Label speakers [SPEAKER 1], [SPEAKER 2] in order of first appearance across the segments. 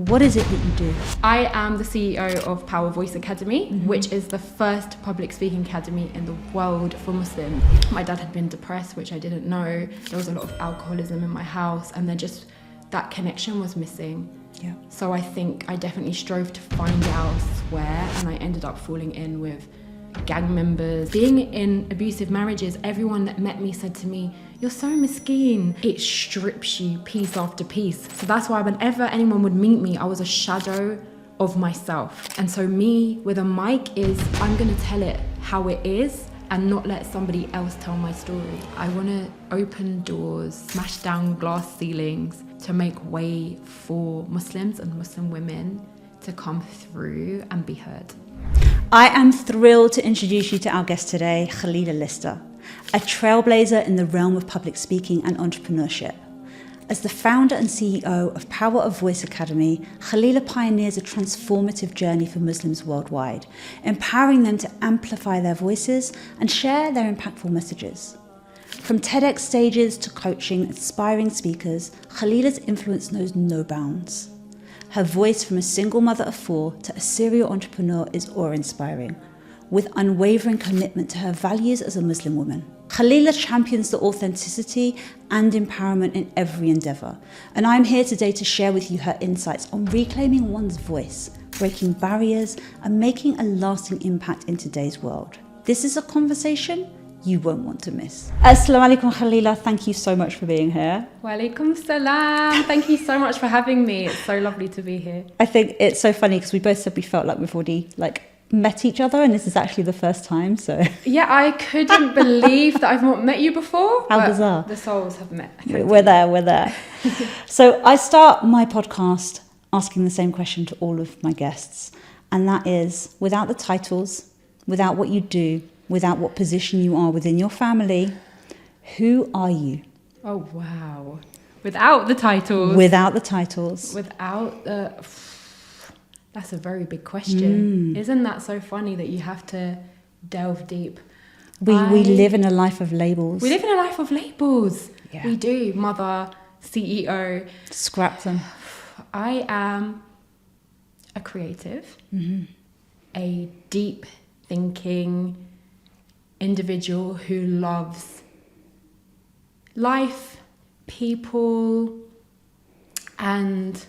[SPEAKER 1] What is it that you do?
[SPEAKER 2] I am the CEO of Power Voice Academy, which is the first public speaking academy in the world for Muslims. My dad had been depressed, which I didn't know. There was a lot of alcoholism in my house, and then just that connection was missing.
[SPEAKER 1] Yeah.
[SPEAKER 2] So I think I definitely strove to find it elsewhere, and I ended up falling in with gang members. Being in abusive marriages, everyone that met me said to me, "You're so miskeen." It strips you piece after piece. So that's why whenever anyone would meet me, I was a shadow of myself. And so me with a mic is, I'm gonna tell it how it is and not let somebody else tell my story. I wanna open doors, smash down glass ceilings to make way for Muslims and Muslim women to come through and be heard.
[SPEAKER 1] I am thrilled to introduce you to our guest today, Khalila Lister, a trailblazer in the realm of public speaking and entrepreneurship. As the founder and CEO of Power of Voice Academy, Khalila pioneers a transformative journey for Muslims worldwide, empowering them to amplify their voices and share their impactful messages. From TEDx stages to coaching inspiring speakers, Khalila's influence knows no bounds. Her voice from a single mother of 4 to a serial entrepreneur is awe-inspiring, with unwavering commitment to her values as a Muslim woman. Khalila champions the authenticity and empowerment in every endeavour, and I'm here today to share with you her insights on reclaiming one's voice, breaking barriers, and making a lasting impact in today's world. This is a conversation you won't want to miss. Assalamu alaikum, Khalila. Thank you so much for being here.
[SPEAKER 2] Wa alaikum salam. Thank you so much for having me. It's so lovely to be here.
[SPEAKER 1] I think it's so funny because we both said we felt like we've already met each other, and this is actually the first time. So
[SPEAKER 2] yeah, I couldn't believe that I've not met you before.
[SPEAKER 1] How bizarre.
[SPEAKER 2] The souls have met.
[SPEAKER 1] We're there. So I start my podcast asking the same question to all of my guests, and that is, without the titles, without what you do, without what position you are within your family, who are you?
[SPEAKER 2] Oh, wow. Without the titles.
[SPEAKER 1] Without the titles.
[SPEAKER 2] Without the... That's a very big question. Isn't that so funny that you have to delve deep?
[SPEAKER 1] We live in a life of labels.
[SPEAKER 2] We live in a life of labels.
[SPEAKER 1] Yeah.
[SPEAKER 2] We do. Mother, CEO.
[SPEAKER 1] Scrap them.
[SPEAKER 2] I am a creative, a deep thinking individual who loves life, people, and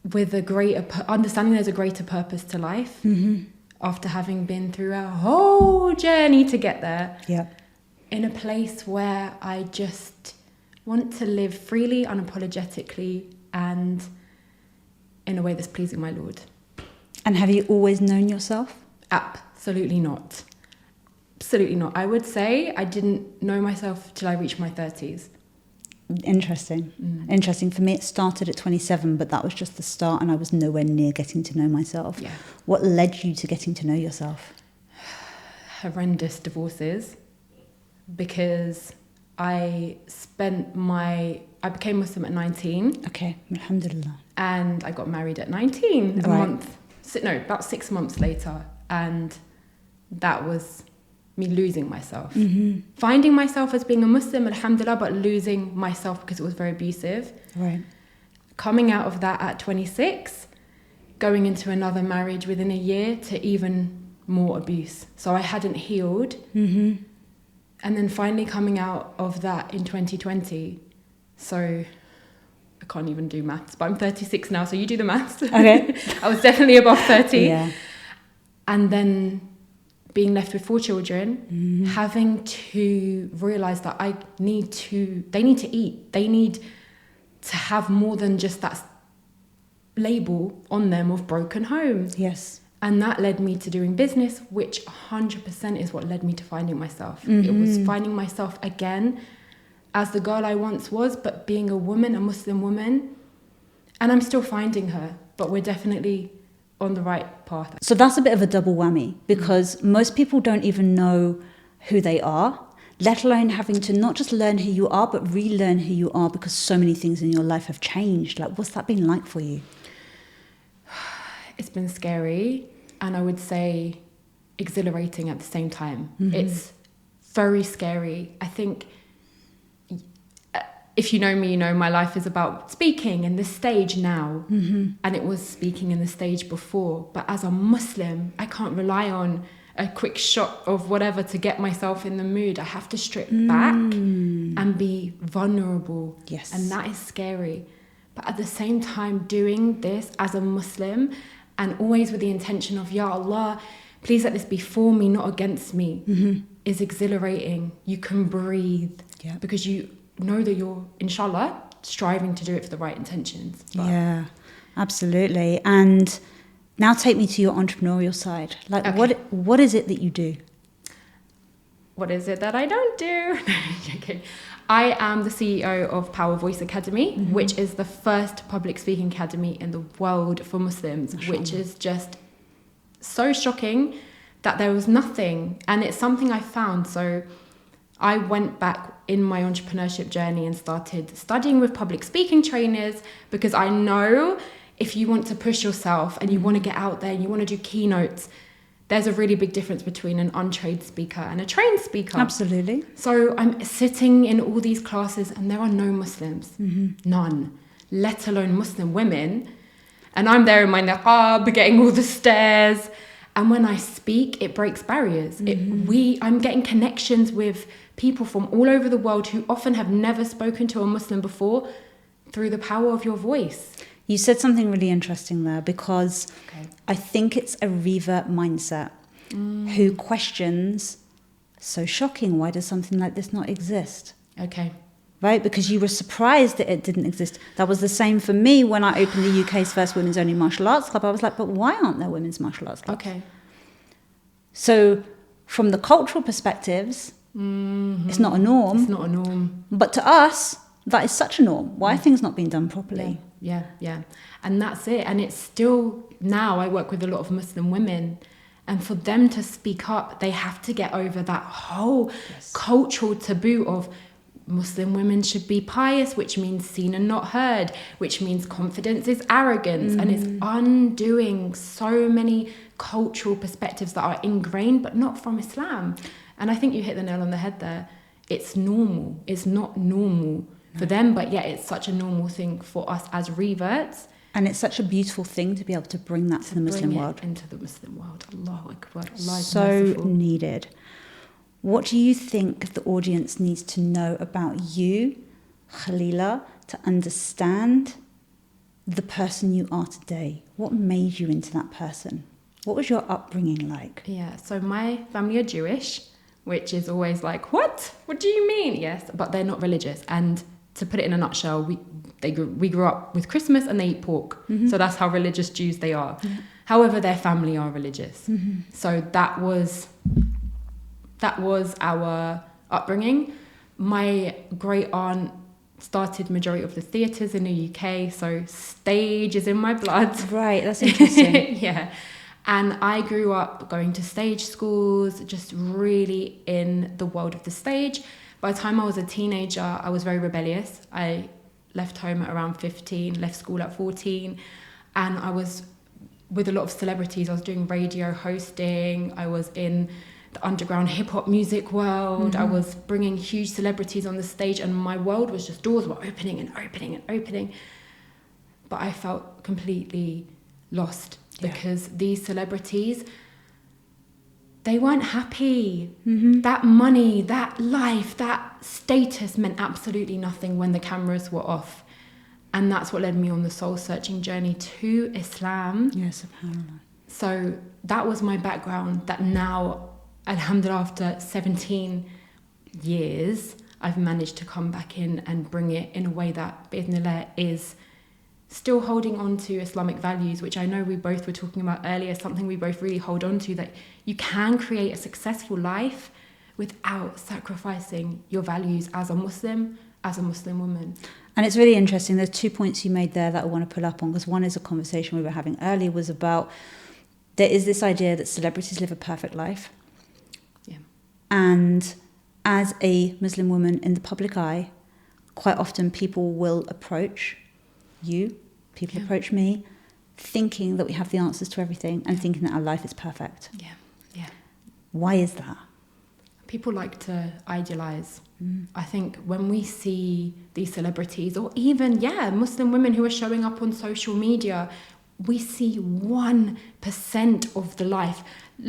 [SPEAKER 2] with a greater understanding there's a greater purpose to life after having been through a whole journey to get there.
[SPEAKER 1] Yeah.
[SPEAKER 2] In a place where I just want to live freely, unapologetically, and in a way that's pleasing my Lord.
[SPEAKER 1] And have you always known yourself?
[SPEAKER 2] Absolutely not. Absolutely not. I would say I didn't know myself till I reached my 30s.
[SPEAKER 1] Interesting. Interesting. For me, it started at 27, but that was just the start, and I was nowhere near getting to know myself. Yeah. What led you to getting to know yourself?
[SPEAKER 2] Horrendous divorces, because I became Muslim at 19.
[SPEAKER 1] Okay, alhamdulillah.
[SPEAKER 2] And I got married at 19, about 6 months later. And that was me losing myself. Finding myself as being a Muslim, alhamdulillah, but losing myself because it was very abusive.
[SPEAKER 1] Right.
[SPEAKER 2] Coming out of that at 26, going into another marriage within a year to even more abuse. So I hadn't healed. And then finally coming out of that in 2020. So I can't even do maths, but I'm 36 now, so you do the maths.
[SPEAKER 1] Okay.
[SPEAKER 2] I was definitely above 30.
[SPEAKER 1] Yeah.
[SPEAKER 2] And then being left with 4 children, having to realise that they need to eat. They need to have more than just that label on them of broken home.
[SPEAKER 1] Yes.
[SPEAKER 2] And that led me to doing business, which 100% is what led me to finding myself. It was finding myself again as the girl I once was, but being a woman, a Muslim woman. And I'm still finding her, but we're definitely on the right path.
[SPEAKER 1] So that's a bit of a double whammy, because most people don't even know who they are, let alone having to not just learn who you are, but relearn who you are, because so many things in your life have changed. Like, what's that been like for you?
[SPEAKER 2] It's been scary, and I would say exhilarating at the same time. It's very scary. I think if you know me, you know my life is about speaking in the stage now. And it was speaking in the stage before. But as a Muslim, I can't rely on a quick shot of whatever to get myself in the mood. I have to strip back and be vulnerable.
[SPEAKER 1] Yes.
[SPEAKER 2] And that is scary. But at the same time, doing this as a Muslim and always with the intention of, Ya Allah, please let this be for me, not against me, is exhilarating. You can breathe because you know that you're, inshallah, striving to do it for the right intentions. But
[SPEAKER 1] yeah, absolutely. And now take me to your entrepreneurial side. Like, what is it that you do?
[SPEAKER 2] What is it that I don't do? Okay. I am the CEO of Power Voice Academy, which is the first public speaking academy in the world for Muslims, which is just so shocking that there was nothing. And it's something I found. So I went back in my entrepreneurship journey and started studying with public speaking trainers, because I know if you want to push yourself and you want to get out there and you want to do keynotes, there's a really big difference between an untrained speaker and a trained speaker.
[SPEAKER 1] Absolutely.
[SPEAKER 2] So I'm sitting in all these classes and there are no Muslims, none, let alone Muslim women. And I'm there in my niqab, getting all the stares. And when I speak, it breaks barriers. I'm getting connections with people from all over the world who often have never spoken to a Muslim before through the power of your voice.
[SPEAKER 1] You said something really interesting there, because I think it's a revert mindset who questions, so shocking, why does something like this not exist?
[SPEAKER 2] Okay.
[SPEAKER 1] Right? Because you were surprised that it didn't exist. That was the same for me when I opened the UK's first women's only martial arts club. I was like, but why aren't there women's martial arts clubs?
[SPEAKER 2] Okay.
[SPEAKER 1] So from the cultural perspectives, it's not a norm.
[SPEAKER 2] It's not a norm.
[SPEAKER 1] But to us, that is such a norm. Why are things not being done properly?
[SPEAKER 2] Yeah. And that's it. And it's still, now I work with a lot of Muslim women, and for them to speak up, they have to get over that whole cultural taboo of Muslim women should be pious, which means seen and not heard, which means confidence is arrogance. And it's undoing so many cultural perspectives that are ingrained, but not from Islam. And I think you hit the nail on the head there. It's normal. It's not normal for them, but yet it's such a normal thing for us as reverts.
[SPEAKER 1] And it's such a beautiful thing to be able to bring that to the Muslim world.
[SPEAKER 2] Into the Muslim world. Allahu Akbar. Allah is
[SPEAKER 1] so
[SPEAKER 2] merciful.
[SPEAKER 1] Needed. What do you think the audience needs to know about you, Khalila, to understand the person you are today? What made you into that person? What was your upbringing like?
[SPEAKER 2] Yeah, so my family are Jewish, which is always like, what? What do you mean? Yes, but they're not religious. And to put it in a nutshell, we grew up with Christmas and they eat pork. So that's how religious Jews they are. However, their family are religious. So that was our upbringing. My great aunt started majority of the theatres in the UK, so stage is in my blood.
[SPEAKER 1] Right, that's interesting.
[SPEAKER 2] Yeah. And I grew up going to stage schools, just really in the world of the stage. By the time I was a teenager, I was very rebellious. I left home at around 15, left school at 14, and I was with a lot of celebrities. I was doing radio hosting. I was in the underground hip-hop music world. I was bringing huge celebrities on the stage, and my world was just, doors were opening and opening and opening. But I felt completely lost because these celebrities, they weren't happy. That money, that life, that status meant absolutely nothing when the cameras were off. And that's what led me on the soul-searching journey to Islam.
[SPEAKER 1] Yes, subhanAllah.
[SPEAKER 2] So that was my background, that now, alhamdulillah, after 17 years, I've managed to come back in and bring it in a way that, bi'idhnillah, is still holding on to Islamic values, which I know we both were talking about earlier, something we both really hold on to, that you can create a successful life without sacrificing your values as a Muslim woman.
[SPEAKER 1] And it's really interesting. There's 2 points you made there that I want to pull up on, because one is a conversation we were having earlier was about, there is this idea that celebrities live a perfect life.
[SPEAKER 2] Yeah.
[SPEAKER 1] And as a Muslim woman in the public eye, quite often people will approach you, people approach me, thinking that we have the answers to everything and thinking that our life is perfect.
[SPEAKER 2] Yeah.
[SPEAKER 1] Why is that?
[SPEAKER 2] People like to idealize. I think when we see these celebrities, or even, Muslim women who are showing up on social media, we see 1% of the life.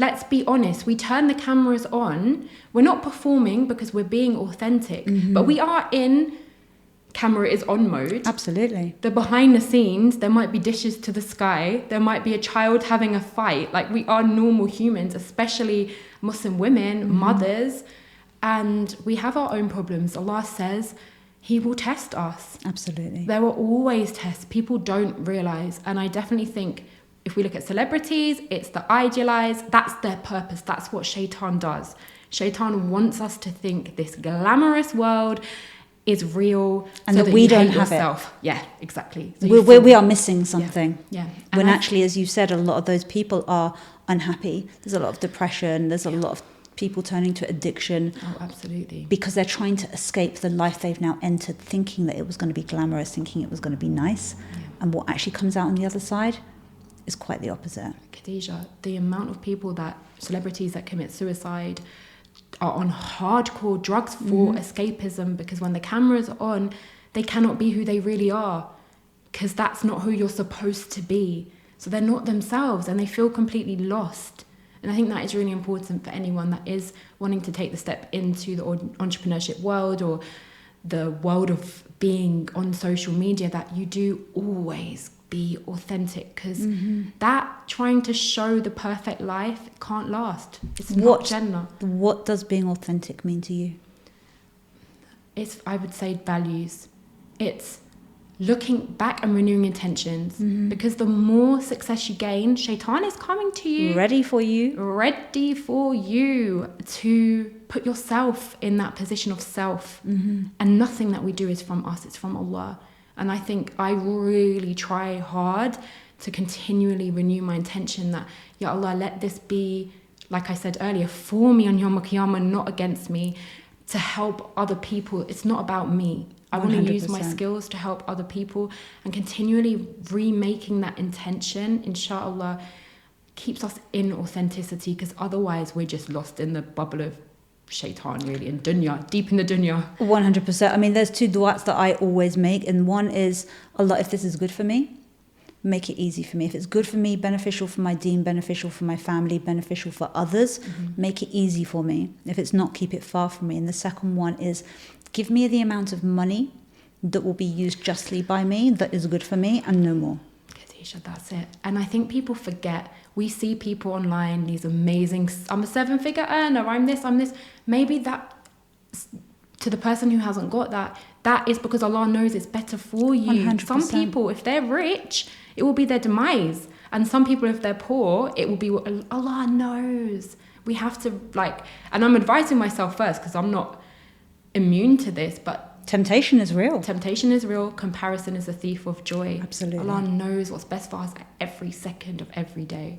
[SPEAKER 2] Let's be honest, we turn the cameras on. We're not performing because we're being authentic, but we are in camera is on mode.
[SPEAKER 1] Absolutely.
[SPEAKER 2] The behind the scenes, there might be dishes to the sky. There might be a child having a fight. Like, we are normal humans, especially Muslim women, mothers, and we have our own problems. Allah says He will test us.
[SPEAKER 1] Absolutely.
[SPEAKER 2] There are always tests. People don't realize. And I definitely think if we look at celebrities, it's the idealize. That's their purpose. That's what Shaitan does. Shaitan wants us to think this glamorous world is real,
[SPEAKER 1] and
[SPEAKER 2] so
[SPEAKER 1] that we don't have
[SPEAKER 2] yourself.
[SPEAKER 1] it.
[SPEAKER 2] Yeah, exactly. So
[SPEAKER 1] we are missing something.
[SPEAKER 2] Yeah.
[SPEAKER 1] When actually, as you said, a lot of those people are unhappy. There's a lot of depression. There's a lot of people turning to addiction.
[SPEAKER 2] Oh, absolutely.
[SPEAKER 1] Because they're trying to escape the life they've now entered, thinking that it was going to be glamorous, thinking it was going to be nice. Yeah. And what actually comes out on the other side is quite the opposite.
[SPEAKER 2] Khadijah, the amount of people celebrities that commit suicide are on hardcore drugs for escapism, because when the cameras are on, they cannot be who they really are, because that's not who you're supposed to be. So they're not themselves and they feel completely lost. And I think that is really important for anyone that is wanting to take the step into the entrepreneurship world or the world of being on social media, that you do always be authentic, because that trying to show the perfect life can't last. It's not Jannah.
[SPEAKER 1] What does being authentic mean to you?
[SPEAKER 2] It's, I would say, values. It's looking back and renewing intentions, because the more success you gain, Shaitan is coming to you. Ready for you to put yourself in that position of self. And nothing that we do is from us, it's from Allah. And I think I really try hard to continually renew my intention that, Ya Allah, let this be, like I said earlier, for me on Yawm al-Qiyamah, not against me, to help other people. It's not about me. I want to use my skills to help other people, and continually remaking that intention, inshallah, keeps us in authenticity, because otherwise we're just lost in the bubble of Shaitan, really, in dunya, deep in the dunya.
[SPEAKER 1] 100%. I mean, there's two du'as that I always make, and one is, Allah, if this is good for me, make it easy for me. If it's good for me, beneficial for my deen, beneficial for my family, beneficial for others, make it easy for me. If it's not, keep it far from me. And the second one is, give me the amount of money that will be used justly by me, that is good for me, and no more.
[SPEAKER 2] Khadijah, that's it. And I think people forget. We see people online, these amazing, I'm a 7-figure earner, I'm this. Maybe that, to the person who hasn't got that, that is because Allah knows it's better for you.
[SPEAKER 1] 100%.
[SPEAKER 2] Some people, if they're rich, it will be their demise. And some people, if they're poor, it will be what Allah knows. We have to, and I'm advising myself first, because I'm not immune to this, but
[SPEAKER 1] temptation is real.
[SPEAKER 2] Comparison is a thief of joy.
[SPEAKER 1] Absolutely.
[SPEAKER 2] Allah knows what's best for us every second of every day.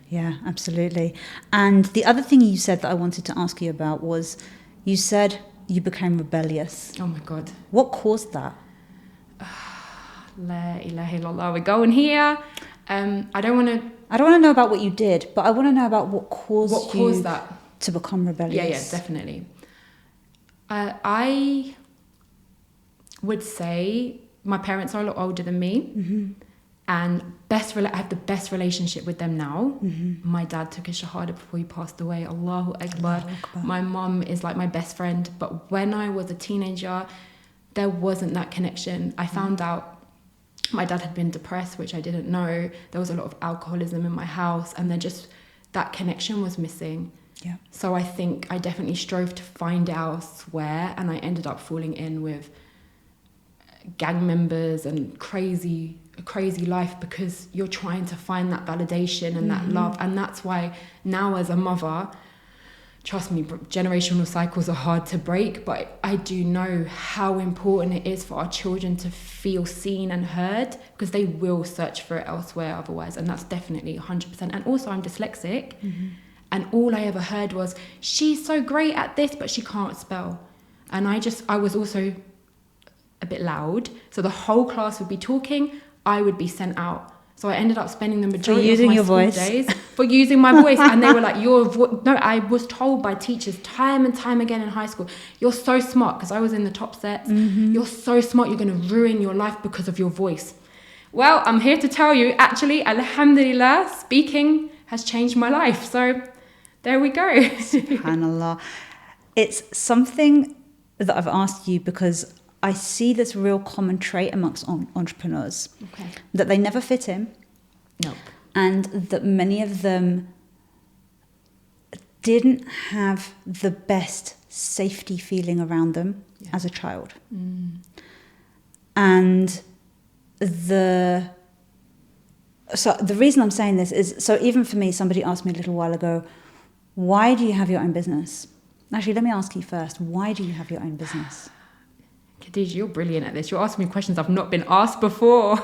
[SPEAKER 1] Yeah, absolutely. And the other thing you said that I wanted to ask you about was, you said you became rebellious.
[SPEAKER 2] Oh my God.
[SPEAKER 1] What caused that?
[SPEAKER 2] La ilaha illallah. We're going here. I don't want to
[SPEAKER 1] know about what you did, but I want to know about what caused you
[SPEAKER 2] that
[SPEAKER 1] to become rebellious.
[SPEAKER 2] Yeah, definitely. I would say my parents are a lot older than me, and I have the best relationship with them now. My dad took a shahada before he passed away. Allahu Akbar. My mum is like my best friend, but when I was a teenager, there wasn't that connection. I found out my dad had been depressed, which I didn't know. There was a lot of alcoholism in my house, and then just that connection was missing.
[SPEAKER 1] Yeah.
[SPEAKER 2] So I think I definitely strove to find it elsewhere, and I ended up falling in with gang members and a crazy life, because you're trying to find that validation and that love. And that's why now, as a mother, trust me, generational cycles are hard to break, but I do know how important it is for our children to feel seen and heard, because they will search for it elsewhere otherwise. And that's definitely 100%. And also, I'm dyslexic. And all I ever heard was, she's so great at this, but she can't spell. And I was also a bit loud. So the whole class would be talking, I would be sent out. So I ended up spending the majority of
[SPEAKER 1] using
[SPEAKER 2] my
[SPEAKER 1] your
[SPEAKER 2] school
[SPEAKER 1] voice.
[SPEAKER 2] days for using my voice. And they were like, no, I was told by teachers time and time again in high school, you're so smart, because I was in the top sets. You're so smart, you're going to ruin your life because of your voice. Well, I'm here to tell you, actually, alhamdulillah, speaking has changed my life. So there we go.
[SPEAKER 1] SubhanAllah. It's something that I've asked you because I see this real common trait amongst entrepreneurs,
[SPEAKER 2] Okay.
[SPEAKER 1] that they never fit in.
[SPEAKER 2] Nope.
[SPEAKER 1] And that many of them didn't have the best safety feeling around them as a child. And the reason I'm saying this is, so even for me, somebody asked me a little while ago, why do you have your own business? Actually, let me ask you first, why do you have your own business?
[SPEAKER 2] Khadijah, you're brilliant at this. You're asking me questions I've not been asked before.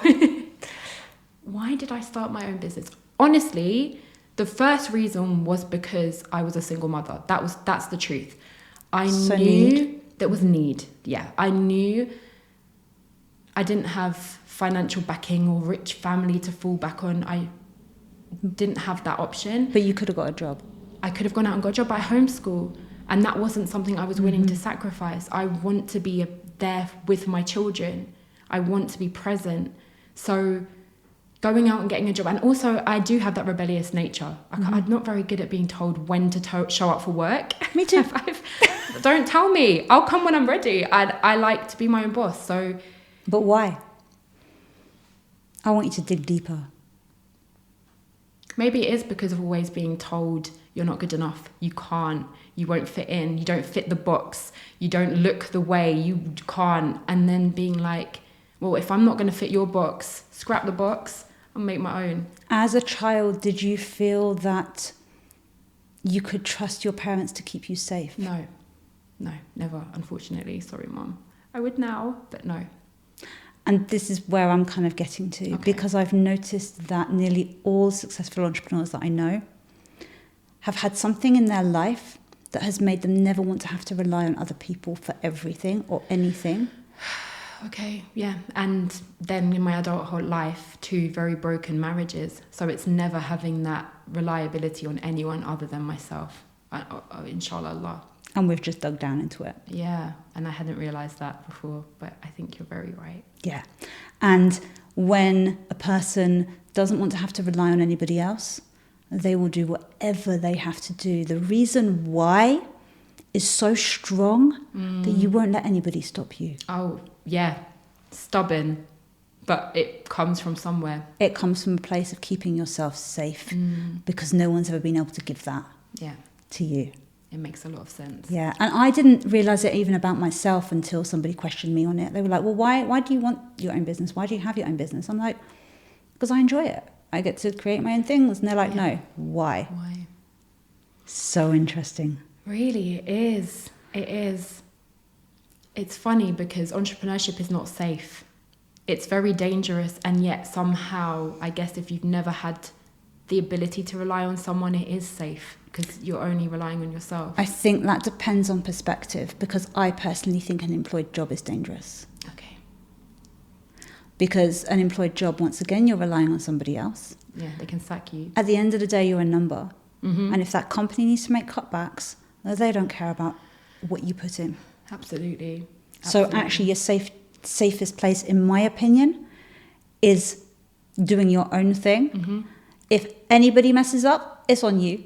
[SPEAKER 2] Why did I start my own business? Honestly, the first reason was because I was a single mother. That's the truth. I knew there was need. Yeah, I knew I didn't have financial backing or rich family to fall back on. I didn't have that option.
[SPEAKER 1] But you could have got a job.
[SPEAKER 2] I could have gone out and got a job by homeschool, and that wasn't something I was willing to sacrifice. I want to be there with my children. I want to be present. So going out and getting a job, and also I do have that rebellious nature. I'm not very good at being told when to show up for work.
[SPEAKER 1] Me too.
[SPEAKER 2] Don't tell me. I'll come when I'm ready. I like to be my own boss. So,
[SPEAKER 1] but why? I want you to dig deeper.
[SPEAKER 2] Maybe it is because of always being told you're not good enough, you can't, you won't fit in, you don't fit the box, you don't look the way, you can't. And then being like, well, if I'm not going to fit your box, scrap the box and make my own.
[SPEAKER 1] As a child, did you feel that you could trust your parents to keep you safe?
[SPEAKER 2] No, never, unfortunately. Sorry, Mum. I would now, but no.
[SPEAKER 1] And this is where I'm kind of getting to, because I've noticed that nearly all successful entrepreneurs that I know have had something in their life that has made them never want to have to rely on other people for everything or anything.
[SPEAKER 2] Okay, yeah. And then in my adulthood life, 2 very broken marriages. So it's never having that reliability on anyone other than myself. Inshallah Allah.
[SPEAKER 1] And we've just dug down into it.
[SPEAKER 2] Yeah, and I hadn't realised that before, but I think you're very right.
[SPEAKER 1] Yeah. And when a person doesn't want to have to rely on anybody else, they will do whatever they have to do. The reason why is so strong that you won't let anybody stop you.
[SPEAKER 2] Oh, yeah. Stubborn. But it comes from somewhere.
[SPEAKER 1] It comes from a place of keeping yourself safe because no one's ever been able to give that to you.
[SPEAKER 2] It makes a lot of sense.
[SPEAKER 1] Yeah, and I didn't realise it even about myself until somebody questioned me on it. They were like, well, why do you want your own business? Why do you have your own business? I'm like, because I enjoy it. I get to create my own things. And they're like, no, why?
[SPEAKER 2] Why?
[SPEAKER 1] So interesting.
[SPEAKER 2] Really, it is. It is. It's funny because entrepreneurship is not safe. It's very dangerous, and yet somehow, I guess if you've never had the ability to rely on someone, it is safe because you're only relying on yourself.
[SPEAKER 1] I think that depends on perspective, because I personally think an employed job is dangerous.
[SPEAKER 2] Okay.
[SPEAKER 1] Because an employed job, once again, you're relying on somebody else.
[SPEAKER 2] Yeah, they can sack you.
[SPEAKER 1] At the end of the day, you're a number. And if that company needs to make cutbacks, they don't care about what you put in.
[SPEAKER 2] Absolutely.
[SPEAKER 1] So actually your safest place, in my opinion, is doing your own thing. If anybody messes up, it's on you.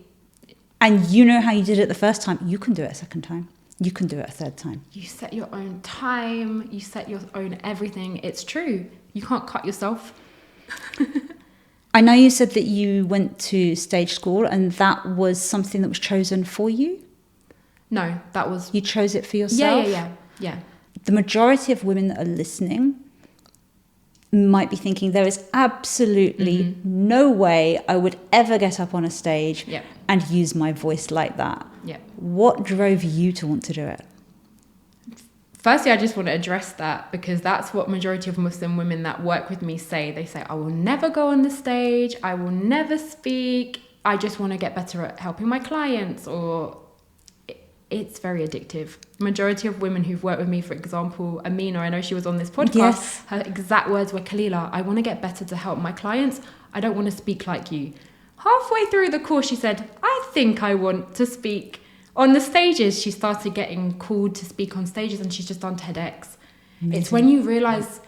[SPEAKER 1] And you know how you did it the first time, you can do it a second time. You can do it a third time.
[SPEAKER 2] You set your own time, you set your own everything. It's true. You can't cut yourself.
[SPEAKER 1] I know you said that you went to stage school and that was something that was chosen for you.
[SPEAKER 2] No, that was...
[SPEAKER 1] You chose it for yourself?
[SPEAKER 2] Yeah.
[SPEAKER 1] The majority of women that are listening might be thinking there is absolutely no way I would ever get up on a stage and use my voice like that. What drove you to want to do it?
[SPEAKER 2] Firstly, I just want to address that because that's what majority of Muslim women that work with me say. They say, I will never go on the stage. I will never speak. I just want to get better at helping my clients. Or it's very addictive. Majority of women who've worked with me, for example, Amina, I know she was on this podcast.
[SPEAKER 1] Yes.
[SPEAKER 2] Her exact words were, Khalila, I want to get better to help my clients. I don't want to speak like you. Halfway through the course, she said, I think I want to speak on the stages. She started getting called to speak on stages, and she's just done TEDx. Amazing. It's when you realize,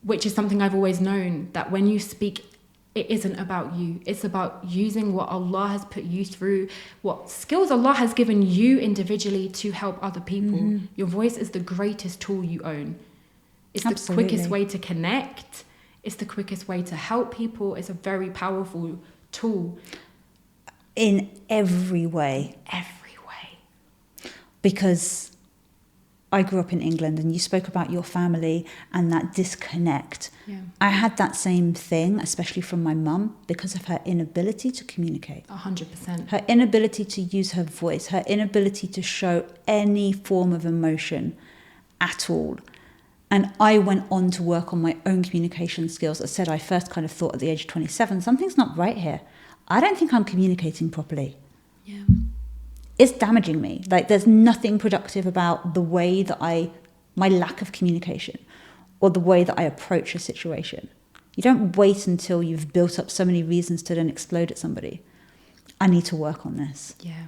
[SPEAKER 2] which is something I've always known, that when you speak, it isn't about you. It's about using what Allah has put you through, what skills Allah has given you individually to help other people. Mm-hmm. Your voice is the greatest tool you own. It's Absolutely. The quickest way to connect. It's the quickest way to help people. It's a very powerful tool.
[SPEAKER 1] In every way.
[SPEAKER 2] Every way.
[SPEAKER 1] Because I grew up in England, and you spoke about your family and that disconnect.
[SPEAKER 2] Yeah.
[SPEAKER 1] I had that same thing, especially from my mum, because of her inability to communicate.
[SPEAKER 2] 100%.
[SPEAKER 1] Her inability to use her voice, her inability to show any form of emotion at all. And I went on to work on my own communication skills. As I said, I first kind of thought at the age of 27, something's not right here. I don't think I'm communicating properly.
[SPEAKER 2] Yeah.
[SPEAKER 1] It's damaging me. Like, there's nothing productive about the way that my lack of communication or the way that I approach a situation. You don't wait until you've built up so many reasons to then explode at somebody. I need to work on this.
[SPEAKER 2] Yeah.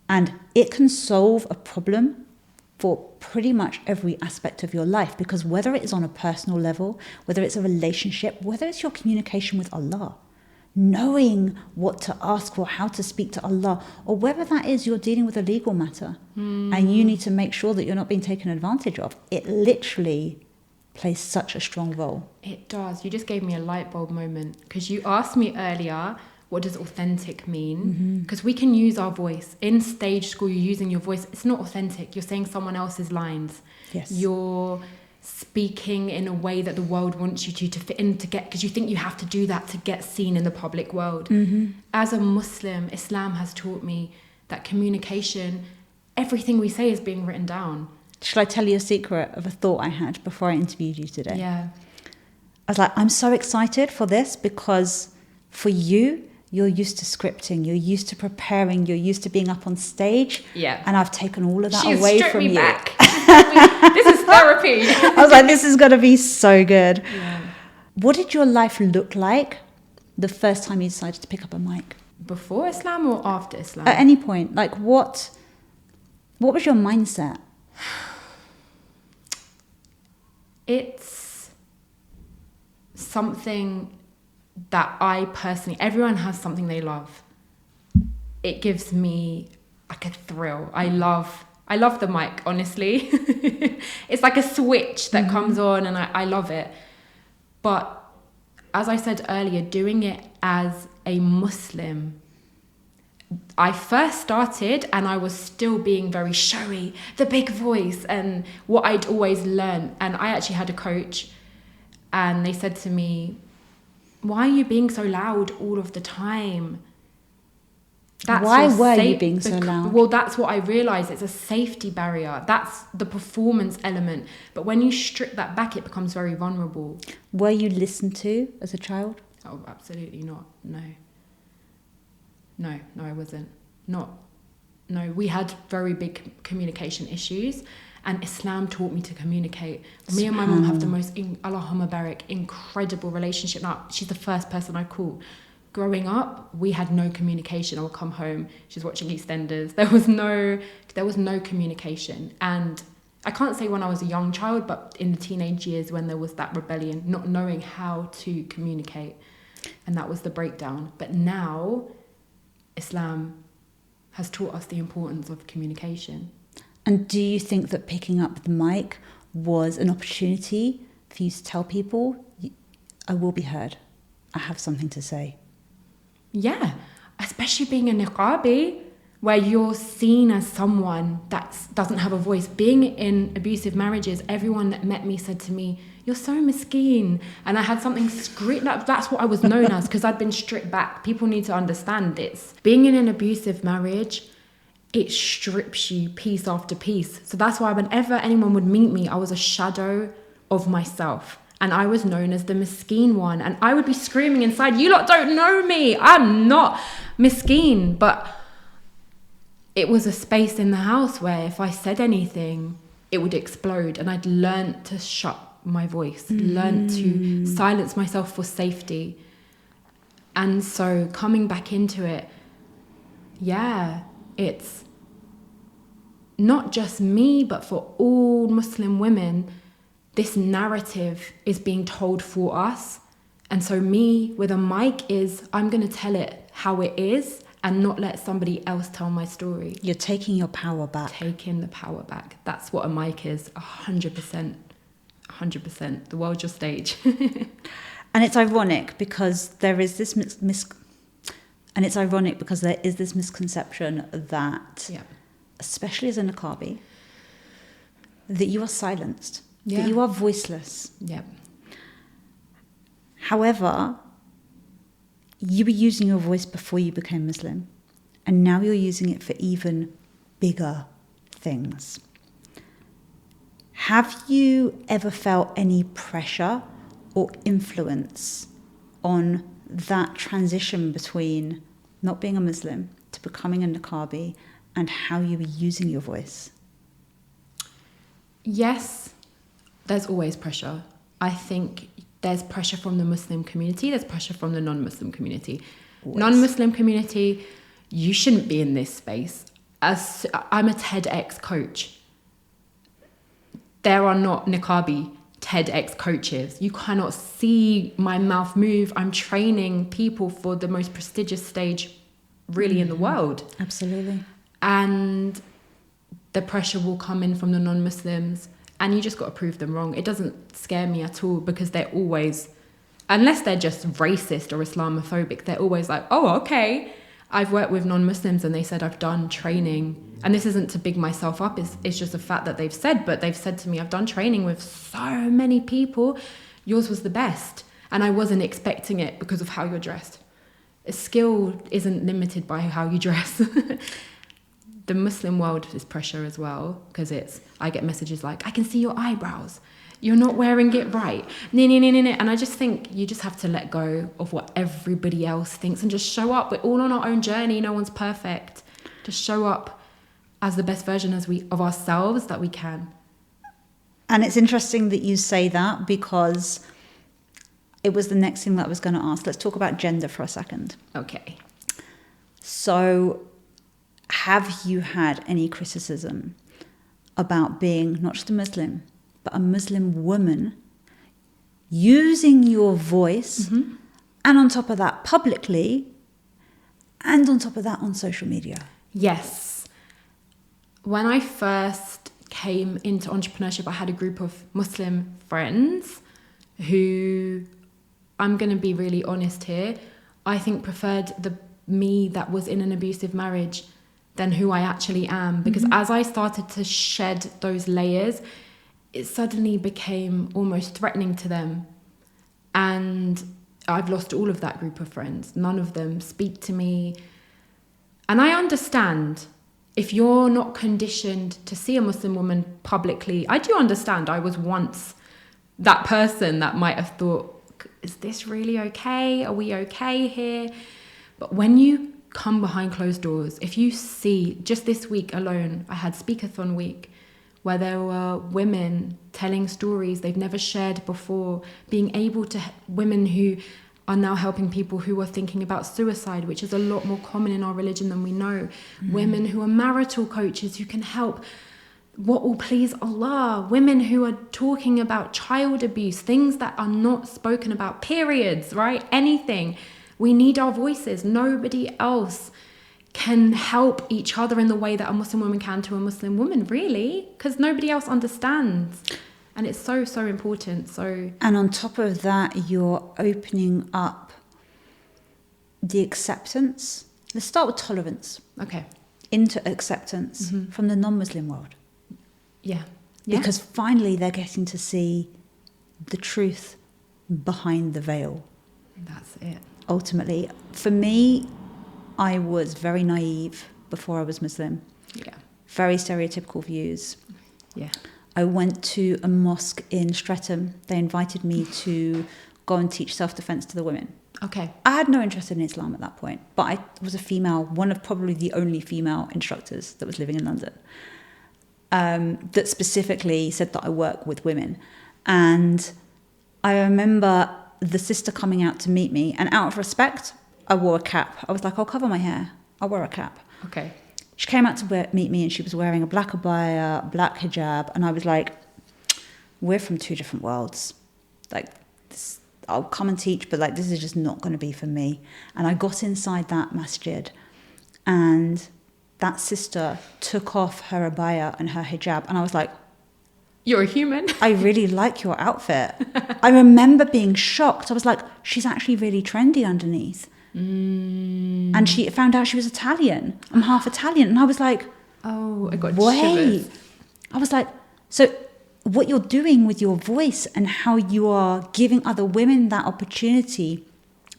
[SPEAKER 1] And it can solve a problem for pretty much every aspect of your life, because whether it is on a personal level, whether it's a relationship, whether it's your communication with Allah, knowing what to ask for, how to speak to Allah, or whether that is you're dealing with a legal matter and you need to make sure that you're not being taken advantage of. It literally plays such a strong role.
[SPEAKER 2] It does. You just gave me a light bulb moment, because you asked me earlier, what does authentic mean? Because we can use our voice. In stage school, you're using your voice. It's not authentic. You're saying someone else's lines.
[SPEAKER 1] Yes.
[SPEAKER 2] You're speaking in a way that the world wants you to fit in, to get, because you think you have to do that to get seen in the public world. As a Muslim, Islam has taught me that communication, everything we say is being written down.
[SPEAKER 1] Shall I tell you a secret of a thought I had before I interviewed you today?
[SPEAKER 2] Yeah.
[SPEAKER 1] I was like, I'm so excited for this, because for you, you're used to scripting, you're used to preparing, you're used to being up on stage.
[SPEAKER 2] Yeah.
[SPEAKER 1] And I've taken all of that away from you.
[SPEAKER 2] Back. This is therapy.
[SPEAKER 1] I was like, this is going to be so good.
[SPEAKER 2] Yeah.
[SPEAKER 1] What did your life look like the first time you decided to pick up a mic?
[SPEAKER 2] Before Islam or after Islam?
[SPEAKER 1] At any point, like what was your mindset?
[SPEAKER 2] It's something that I personally, everyone has something they love. It gives me like a thrill. I love the mic, honestly. It's like a switch that comes on, and I love it. But as I said earlier, doing it as a Muslim, I first started and I was still being very showy, the big voice and what I'd always learned. And I actually had a coach, and they said to me, why are you being so loud all of the time?
[SPEAKER 1] Why were you being so loud?
[SPEAKER 2] Well, that's what I realized. It's a safety barrier. That's the performance element. But when you strip that back, it becomes very vulnerable.
[SPEAKER 1] Were you listened to as a child?
[SPEAKER 2] Oh, absolutely not. No, I wasn't. No, we had very big communication issues, and Islam taught me to communicate. Me and my mum have the most, Allahumma barik, incredible relationship. Now, she's the first person I call. Growing up, we had no communication. I would come home, she's watching EastEnders. There was no communication. And I can't say when I was a young child, but in the teenage years when there was that rebellion, not knowing how to communicate. And that was the breakdown. But now, Islam has taught us the importance of communication.
[SPEAKER 1] And do you think that picking up the mic was an opportunity for you to tell people, I will be heard, I have something to say?
[SPEAKER 2] Yeah, especially being a niqabi, where you're seen as someone that doesn't have a voice. Being in abusive marriages, everyone that met me said to me, you're so miskeen. And I had something that's what I was known as, because I'd been stripped back. People need to understand this. Being in an abusive marriage, it strips you piece after piece. So that's why whenever anyone would meet me, I was a shadow of myself. And I was known as the miskeen one. And I would be screaming inside, you lot don't know me. I'm not miskeen. But it was a space in the house where if I said anything, it would explode. And I'd learned to shut my voice, learned to silence myself for safety. And so coming back into it, yeah, it's not just me, but for all Muslim women, this narrative is being told for us. And so me with a mic is, I'm going to tell it how it is and not let somebody else tell my story.
[SPEAKER 1] You're taking your power back.
[SPEAKER 2] Taking the power back. That's what a mic is, 100%. 100%. The world's your stage.
[SPEAKER 1] And it's ironic because there is this misconception that, especially as a niqabi, that you are silenced, that you are voiceless.
[SPEAKER 2] Yeah.
[SPEAKER 1] However, you were using your voice before you became Muslim, and now you're using it for even bigger things. Have you ever felt any pressure or influence on that transition between not being a Muslim to becoming a niqabi and how you were using your voice?
[SPEAKER 2] Yes, there's always pressure. I think there's pressure from the Muslim community, there's pressure from the non-Muslim community.
[SPEAKER 1] Always.
[SPEAKER 2] Non-Muslim community, you shouldn't be in this space. As I'm a TEDx coach. There are not niqabi TEDx coaches. You cannot see my mouth move. I'm training people for the most prestigious stage really in the world.
[SPEAKER 1] Absolutely.
[SPEAKER 2] And the pressure will come in from the non-Muslims, and you just got to prove them wrong. It doesn't scare me at all because they're always, unless they're just racist or Islamophobic, they're always like, oh, okay. I've worked with non-Muslims and they said I've done training, and this isn't to big myself up, it's just a fact that they've said, but they've said to me, I've done training with so many people, yours was the best, and I wasn't expecting it because of how you're dressed. A skill isn't limited by how you dress. The Muslim world is pressure as well, because I get messages like, I can see your eyebrows, you're not wearing it right, and I just think you just have to let go of what everybody else thinks and just show up. We're all on our own journey, no one's perfect. Just show up as the best version of ourselves that we can.
[SPEAKER 1] And it's interesting that you say that, because it was the next thing that I was going to ask. Let's talk about gender for a second.
[SPEAKER 2] Okay.
[SPEAKER 1] So have you had any criticism about being not just a Muslim, but a Muslim woman, using your voice, and on top of that publicly, and on top of that on social media?
[SPEAKER 2] Yes. When I first came into entrepreneurship, I had a group of Muslim friends who, I'm going to be really honest here, I think preferred the me that was in an abusive marriage than who I actually am. Because as I started to shed those layers, it suddenly became almost threatening to them. And I've lost all of that group of friends. None of them speak to me. And I understand if you're not conditioned to see a Muslim woman publicly. I do understand. I was once that person that might have thought, is this really okay? Are we okay here? But when you come behind closed doors, if you see, just this week alone, I had Speakathon week, where there were women telling stories they've never shared before, being able to, women who are now helping people who are thinking about suicide, which is a lot more common in our religion than we know. Women who are marital coaches who can help what will please Allah. Women who are talking about child abuse, things that are not spoken about, periods, right? Anything. We need our voices. Nobody else can help each other in the way that a Muslim woman can to a Muslim woman, really, because nobody else understands. And it's so, so important.
[SPEAKER 1] And on top of that, you're opening up the acceptance. Let's start with tolerance.
[SPEAKER 2] Okay.
[SPEAKER 1] Into acceptance from the non-Muslim world.
[SPEAKER 2] Yeah.
[SPEAKER 1] Because finally they're getting to see the truth behind the veil.
[SPEAKER 2] That's it.
[SPEAKER 1] Ultimately, for me, I was very naive before I was Muslim.
[SPEAKER 2] Yeah.
[SPEAKER 1] Very stereotypical views.
[SPEAKER 2] Yeah.
[SPEAKER 1] I went to a mosque in Streatham. They invited me to go and teach self-defense to the women.
[SPEAKER 2] Okay.
[SPEAKER 1] I had no interest in Islam at that point, but I was a female, one of probably the only female instructors that was living in London, that specifically said that I work with women. And I remember the sister coming out to meet me, and out of respect, I wore a cap. I was like, I'll cover my hair. I'll wear a cap.
[SPEAKER 2] Okay.
[SPEAKER 1] She came out to meet me, and she was wearing a black abaya, black hijab, and I was like, we're from two different worlds. Like, this, I'll come and teach, but like, this is just not going to be for me. And I got inside that masjid, and that sister took off her abaya and her hijab, and I was like,
[SPEAKER 2] you're a human.
[SPEAKER 1] I really like your outfit. I remember being shocked. I was like, she's actually really trendy underneath. And she found out she was Italian. I'm half Italian. And I was like,
[SPEAKER 2] oh, I got
[SPEAKER 1] wait.
[SPEAKER 2] shivers.
[SPEAKER 1] I was like, so what you're doing with your voice and how you are giving other women that opportunity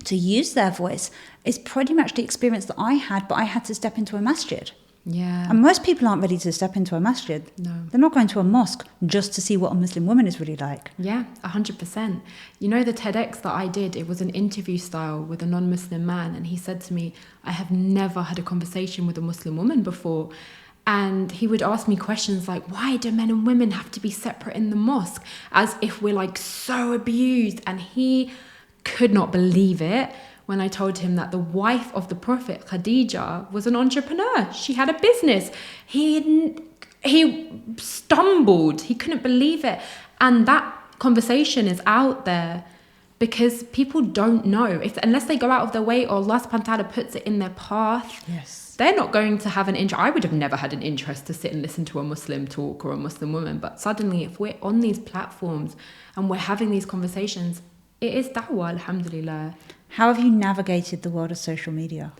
[SPEAKER 1] to use their voice is pretty much the experience that I had, but I had to step into a masjid.
[SPEAKER 2] Yeah.
[SPEAKER 1] And most people aren't ready to step into a masjid.
[SPEAKER 2] No.
[SPEAKER 1] They're not going to a mosque just to see what a Muslim woman is really like.
[SPEAKER 2] Yeah, 100%. You know, the TEDx that I did, it was an interview style with a non-Muslim man. And he said to me, I have never had a conversation with a Muslim woman before. And he would ask me questions like, why do men and women have to be separate in the mosque? As if we're like so abused. And he could not believe it when I told him that the wife of the Prophet, Khadijah, was an entrepreneur. She had a business. He stumbled. He couldn't believe it. And that conversation is out there because people don't know. Unless they go out of their way or Allah subhanahu wa ta'ala puts it in their path,
[SPEAKER 1] Yes.
[SPEAKER 2] they're not going to have an interest. I would have never had an interest to sit and listen to a Muslim talk or a Muslim woman. But suddenly, if we're on these platforms and we're having these conversations, it is da'wah, alhamdulillah.
[SPEAKER 1] How have you navigated the world of social media?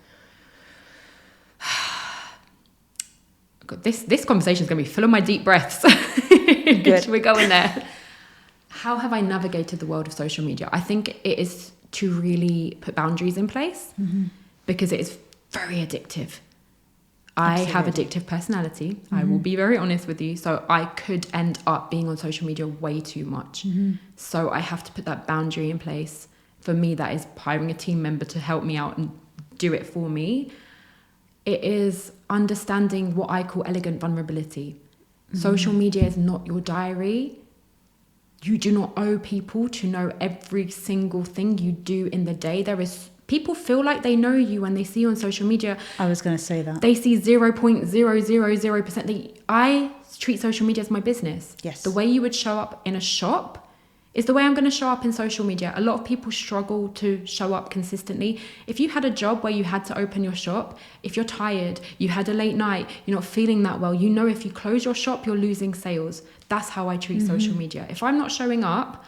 [SPEAKER 2] God, this conversation is going to be full of my deep breaths.
[SPEAKER 1] Good.
[SPEAKER 2] We're going there. How have I navigated the world of social media? I think it is to really put boundaries in place because it is very addictive. I have addictive personality. I will be very honest with you. So I could end up being on social media way too much. So I have to put that boundary in place. For me, that is hiring a team member to help me out and do it for me. It is understanding what I call elegant vulnerability. Social media is not your diary. You do not owe people to know every single thing you do in the day. People feel like they know you when they see you on social media.
[SPEAKER 1] I was going to say that.
[SPEAKER 2] They see 0.000%. I treat social media as my business.
[SPEAKER 1] Yes.
[SPEAKER 2] The way you would show up in a shop is the way I'm going to show up in social media. A lot of people struggle to show up consistently. If you had a job where you had to open your shop, if you're tired, you had a late night, you're not feeling that well, you know if you close your shop, you're losing sales. That's how I treat social media. If I'm not showing up,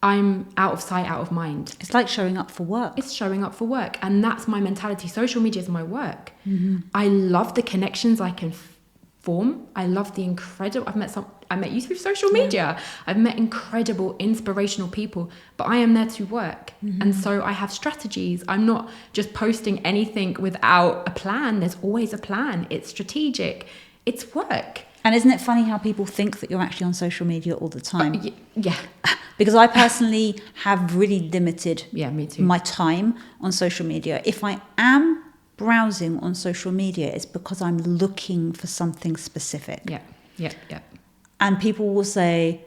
[SPEAKER 2] I'm out of sight, out of mind.
[SPEAKER 1] It's like showing up for work.
[SPEAKER 2] It's showing up for work. And that's my mentality. Social media is my work. I love the connections I can form. I love the incredible... I met you through social media. I've met incredible, inspirational people, but I am there to work. And so I have strategies. I'm not just posting anything without a plan. There's always a plan. It's strategic. It's work.
[SPEAKER 1] And isn't it funny how people think that you're actually on social media all the time?
[SPEAKER 2] Yeah.
[SPEAKER 1] Because I personally have really limited
[SPEAKER 2] Me too.
[SPEAKER 1] my time on social media. If I am browsing on social media, it's because I'm looking for something specific.
[SPEAKER 2] Yeah.
[SPEAKER 1] And people will say,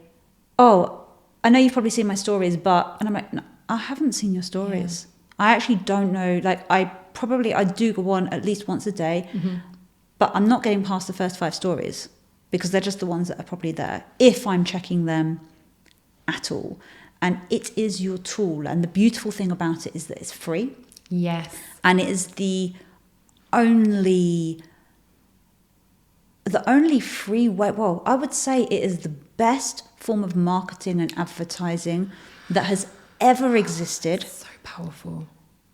[SPEAKER 1] oh, I know you've probably seen my stories, but... And I'm like, no, I haven't seen your stories. I actually don't know. Like, I do go on at least once a day, but I'm not getting past the first 5 stories because they're just the ones that are probably there, if I'm checking them at all. And it is your tool. And the beautiful thing about it is that it's free.
[SPEAKER 2] Yes.
[SPEAKER 1] And it is the only free way, well, I would say it is the best form of marketing and advertising that has ever existed.
[SPEAKER 2] So powerful.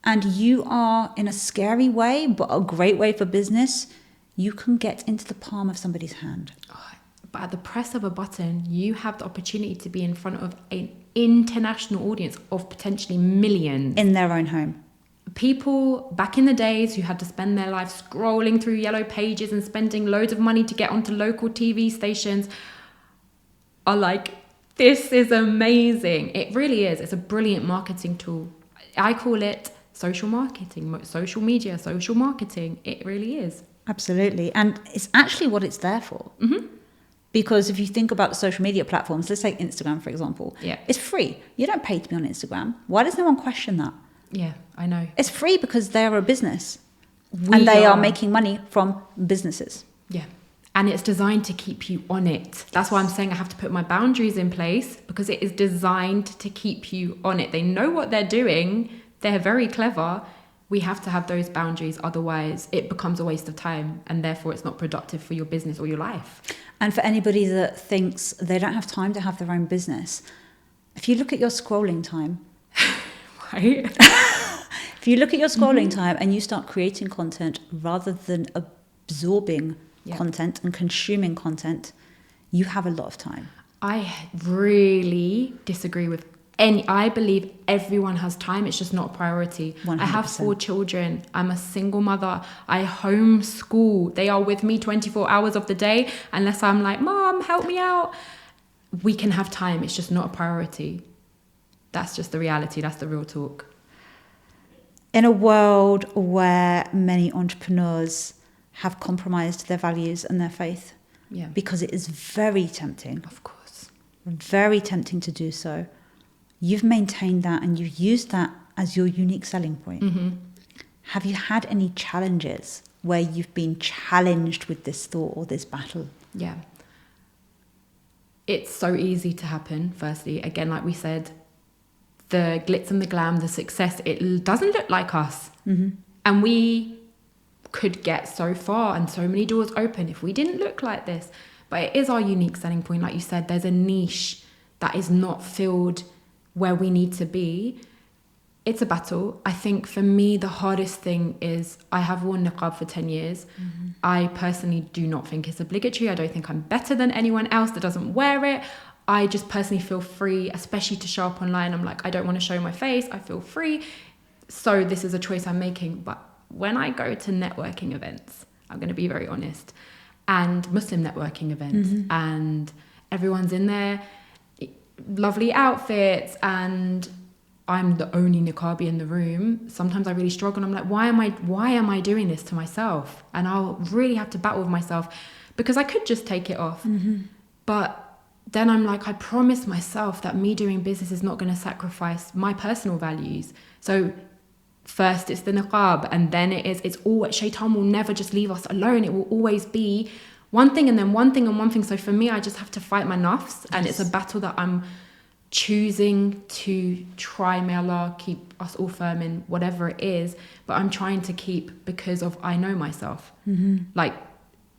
[SPEAKER 1] And you are, in a scary way, but a great way for business, you can get into the palm of somebody's hand.
[SPEAKER 2] But at the press of a button, you have the opportunity to be in front of an international audience of potentially millions.
[SPEAKER 1] In their own home.
[SPEAKER 2] People back in the days who had to spend their life scrolling through yellow pages and spending loads of money to get onto local TV stations are like This is amazing. It really is. It's a brilliant marketing tool. I call it social marketing, social media, social marketing. It really is.
[SPEAKER 1] Absolutely. And it's actually what it's there for.
[SPEAKER 2] Mm-hmm.
[SPEAKER 1] Because if you think about the social media platforms, let's take Instagram, for example.
[SPEAKER 2] Yeah.
[SPEAKER 1] It's free. You don't pay to be on Instagram. Why does no one question that?
[SPEAKER 2] Yeah, I know.
[SPEAKER 1] It's free because they're a business. And they are making money from businesses.
[SPEAKER 2] Yeah. And it's designed to keep you on it. That's why I'm saying I have to put my boundaries in place, because it is designed to keep you on it. They know what they're doing. They're very clever. We have to have those boundaries. Otherwise, it becomes a waste of time. And therefore, it's not productive for your business or your life.
[SPEAKER 1] And for anybody that thinks they don't have time to have their own business, if you look at your scrolling time,
[SPEAKER 2] right?
[SPEAKER 1] If you look at your scrolling time and you start creating content rather than absorbing content and consuming content, you have a lot of time.
[SPEAKER 2] I really disagree with I believe everyone has time. It's just not a priority.
[SPEAKER 1] 100%.
[SPEAKER 2] I have 4 children. I'm a single mother. I homeschool. They are with me 24 hours of the day. Unless I'm like, Mom, help me out. We can have time. It's just not a priority. That's just the reality. That's the real talk.
[SPEAKER 1] In a world where many entrepreneurs have compromised their values and their faith, because it is very tempting.
[SPEAKER 2] Of course.
[SPEAKER 1] Very tempting to do so. You've maintained that and you've used that as your unique selling point.
[SPEAKER 2] Mm-hmm.
[SPEAKER 1] Have you had any challenges where you've been challenged with this thought or this battle?
[SPEAKER 2] Yeah. It's so easy to happen, firstly. Again, like we said, the glitz and the glam, the success, it doesn't look like us.
[SPEAKER 1] Mm-hmm.
[SPEAKER 2] And we could get so far and so many doors open if we didn't look like this. But it is our unique selling point. Like you said, there's a niche that is not filled where we need to be. It's a battle. I think for me, the hardest thing is I have worn niqab for 10 years. Mm-hmm. I personally do not think it's obligatory. I don't think I'm better than anyone else that doesn't wear it. I just personally feel free, especially to show up online. I'm like, I don't want to show my face. I feel free. So this is a choice I'm making. But when I go to networking events, I'm going to be very honest, and Muslim networking events, and everyone's in there, lovely outfits, and I'm the only niqabi in the room. Sometimes I really struggle. I'm like, why am I doing this to myself? And I'll really have to battle with myself, because I could just take it off. Mm-hmm. But then I'm like, I promised myself that me doing business is not going to sacrifice my personal values. So first it's the niqab, and then it's all, shaitan will never just leave us alone. It will always be one thing and then one thing and one thing. So for me, I just have to fight my nafs, and it's a battle that I'm choosing to try. May Allah keep us all firm in whatever it is, but I'm trying to keep, because of I know myself. Mm-hmm. Like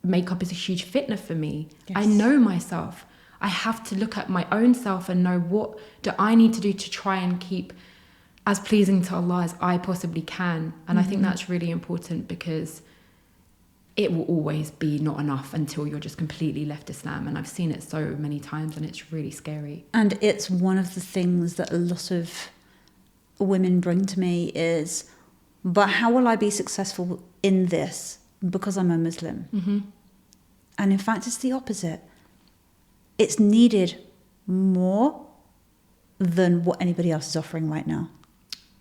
[SPEAKER 2] makeup is a huge fitna for me. Yes. I know myself. I have to look at my own self and know what do I need to do to try and keep as pleasing to Allah as I possibly can. And I think that's really important, because it will always be not enough until you're just completely left Islam. And I've seen it so many times, and it's really scary.
[SPEAKER 1] And it's one of the things that a lot of women bring to me is, but how will I be successful in this because I'm a Muslim? Mm-hmm. And in fact, it's the opposite. It's needed more than what anybody else is offering right now.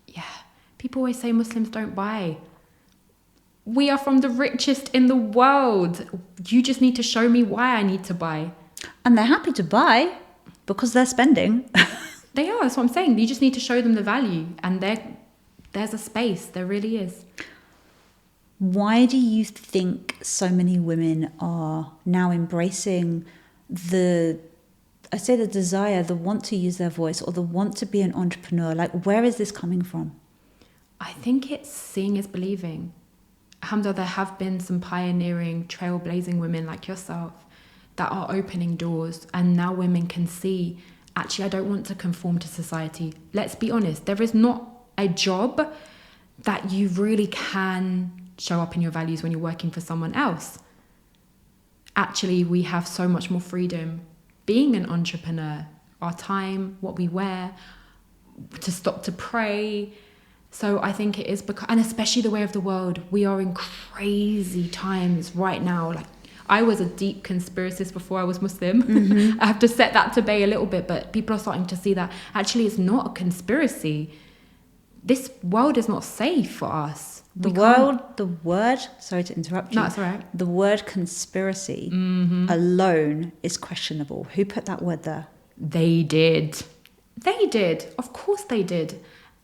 [SPEAKER 2] Yeah. People always say Muslims don't buy. We are from the richest in the world. You just need to show me why I need to buy.
[SPEAKER 1] And they're happy to buy because they're spending.
[SPEAKER 2] They are, that's what I'm saying. You just need to show them the value, and there's a space, there really is.
[SPEAKER 1] Why do you think so many women are now embracing the desire, the want to use their voice, or the want to be an entrepreneur? Like, where is this coming from?
[SPEAKER 2] I think it's seeing is believing. Alhamdulillah, there have been some pioneering, trailblazing women like yourself that are opening doors, and now women can see, actually, I don't want to conform to society. Let's be honest, there is not a job that you really can show up in your values when you're working for someone else. Actually, we have so much more freedom being an entrepreneur. Our time, what we wear, to stop to pray. So I think it is because, and especially the way of the world, we are in crazy times right now. Like, I was a deep conspiracist before I was Muslim. I have to set that to bay a little bit, but people are starting to see that actually it's not a conspiracy. This world is not safe for us.
[SPEAKER 1] Sorry to interrupt you.
[SPEAKER 2] No, that's all right.
[SPEAKER 1] The word conspiracy alone is questionable. Who put that word there?
[SPEAKER 2] They did. They did. Of course they did.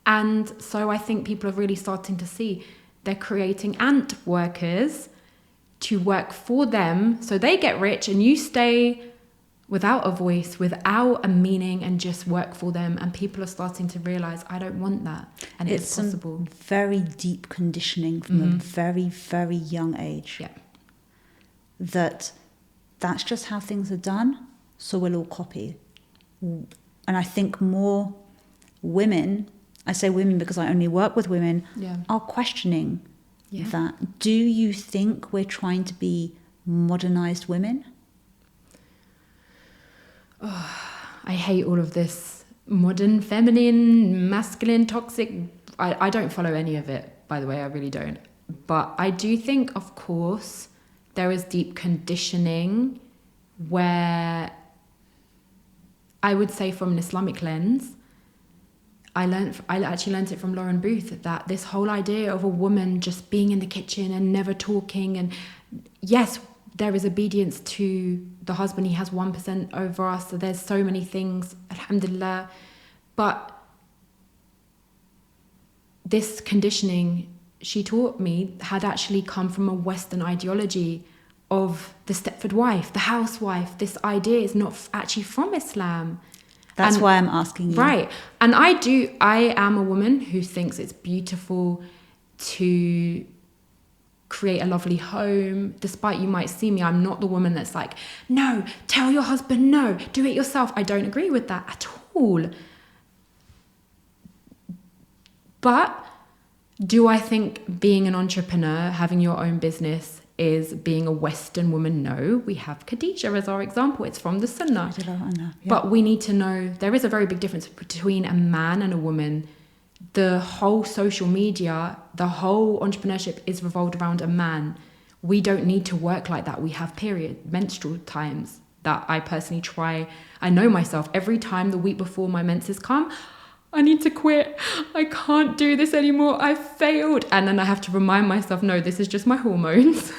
[SPEAKER 2] And so I think people are really starting to see they're creating ant workers to work for them so they get rich and you stay without a voice, without a meaning, and just work for them. And people are starting to realize, I don't want that. And it's possible.
[SPEAKER 1] Very deep conditioning from a very, very young age.
[SPEAKER 2] Yeah.
[SPEAKER 1] That's just how things are done, so we'll all copy. And I think more women, I say women because I only work with women, are questioning that. Do you think we're trying to be modernized women?
[SPEAKER 2] Oh, I hate all of this modern, feminine, masculine, toxic. I don't follow any of it, by the way, I really don't. But I do think, of course, there is deep conditioning where I would say from an Islamic lens, I actually learned it from Lauren Booth, that this whole idea of a woman just being in the kitchen and never talking, and yes, there is obedience to the husband. He has 1% over us. So there's so many things, alhamdulillah. But this conditioning she taught me had actually come from a Western ideology of the Stepford wife, the housewife. This idea is not actually from Islam.
[SPEAKER 1] That's why I'm asking you.
[SPEAKER 2] Right. And I am a woman who thinks it's beautiful to create a lovely home. Despite you might see me, I'm not the woman that's like, no, tell your husband no, do it yourself. I don't agree with that at all. But do I think being an entrepreneur, having your own business, is being a Western woman? No. We have Khadijah as our example. It's from the Sunnah. But we need to know there is a very big difference between a man and a woman. The whole social media, the whole entrepreneurship is revolved around a man. We don't need to work like that. We have menstrual times that I personally try. I know myself, every time the week before my menses come, I need to quit. I can't do this anymore. I failed. And then I have to remind myself, no, this is just my hormones.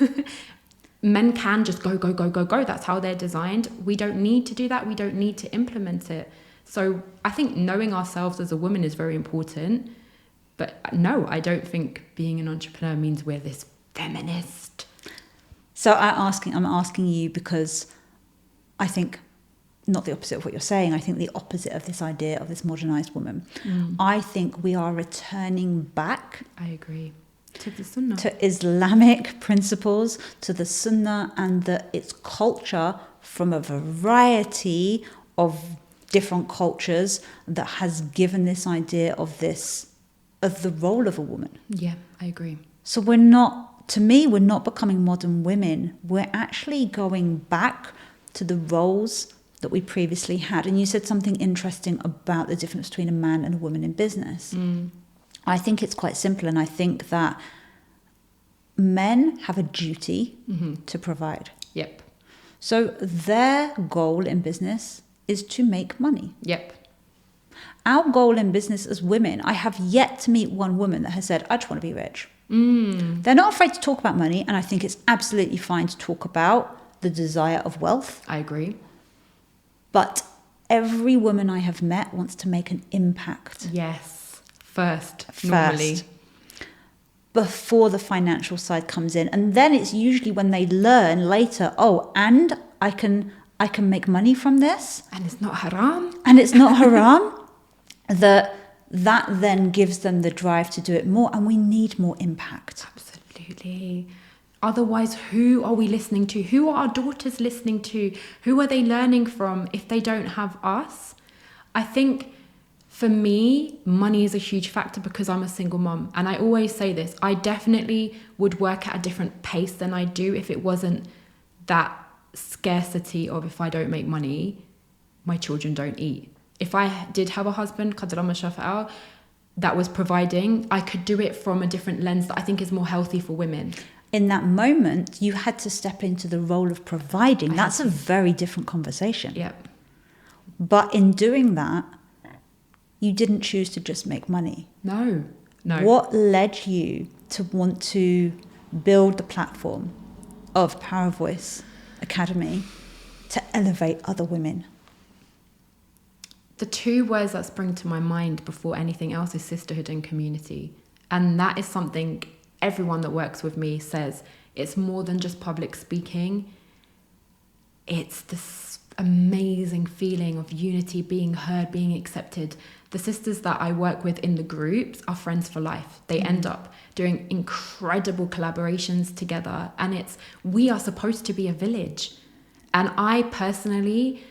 [SPEAKER 2] Men can just go, go, go, go, go. That's how they're designed. We don't need to do that. We don't need to implement it. So I think knowing ourselves as a woman is very important. But no, I don't think being an entrepreneur means we're this feminist.
[SPEAKER 1] So I'm asking you because I think not the opposite of what you're saying. I think the opposite of this idea of this modernized woman. I think we are returning back.
[SPEAKER 2] I agree. To the Sunnah.
[SPEAKER 1] To Islamic principles, to the Sunnah, and its culture from a variety of different cultures that has given this idea of the role of a woman.
[SPEAKER 2] Yeah, I agree.
[SPEAKER 1] So we're not becoming modern women. We're actually going back to the roles that we previously had. And you said something interesting about the difference between a man and a woman in business. I think it's quite simple, and I think that men have a duty to provide.
[SPEAKER 2] Yep.
[SPEAKER 1] So their goal in business is to make money.
[SPEAKER 2] Yep.
[SPEAKER 1] Our goal in business as women, I have yet to meet one woman that has said, I just want to be rich. They're not afraid to talk about money, and I think it's absolutely fine to talk about the desire of wealth.
[SPEAKER 2] I agree.
[SPEAKER 1] But every woman I have met wants to make an impact.
[SPEAKER 2] Yes. First. Normally.
[SPEAKER 1] Before the financial side comes in. And then it's usually when they learn later, and I can make money from this.
[SPEAKER 2] And it's not haram.
[SPEAKER 1] that then gives them the drive to do it more. And we need more impact.
[SPEAKER 2] Absolutely. Otherwise, who are we listening to? Who are our daughters listening to? Who are they learning from if they don't have us? I think for me, money is a huge factor because I'm a single mom. And I always say this, I definitely would work at a different pace than I do if it wasn't that scarcity of if I don't make money, my children don't eat. If I did have a husband, that was providing, I could do it from a different lens that I think is more healthy for women.
[SPEAKER 1] in that moment, you had to step into the role of providing. That's a very different conversation.
[SPEAKER 2] Yep.
[SPEAKER 1] But in doing that, you didn't choose to just make money.
[SPEAKER 2] No.
[SPEAKER 1] What led you to want to build the platform of Power Voice Academy to elevate other women?
[SPEAKER 2] The two words that spring to my mind before anything else is sisterhood and community. And that is something everyone that works with me says. It's more than just public speaking. It's this amazing feeling of unity, being heard, being accepted. The sisters that I work with in the groups are friends for life. They end up doing incredible collaborations together. And we are supposed to be a village. And I personally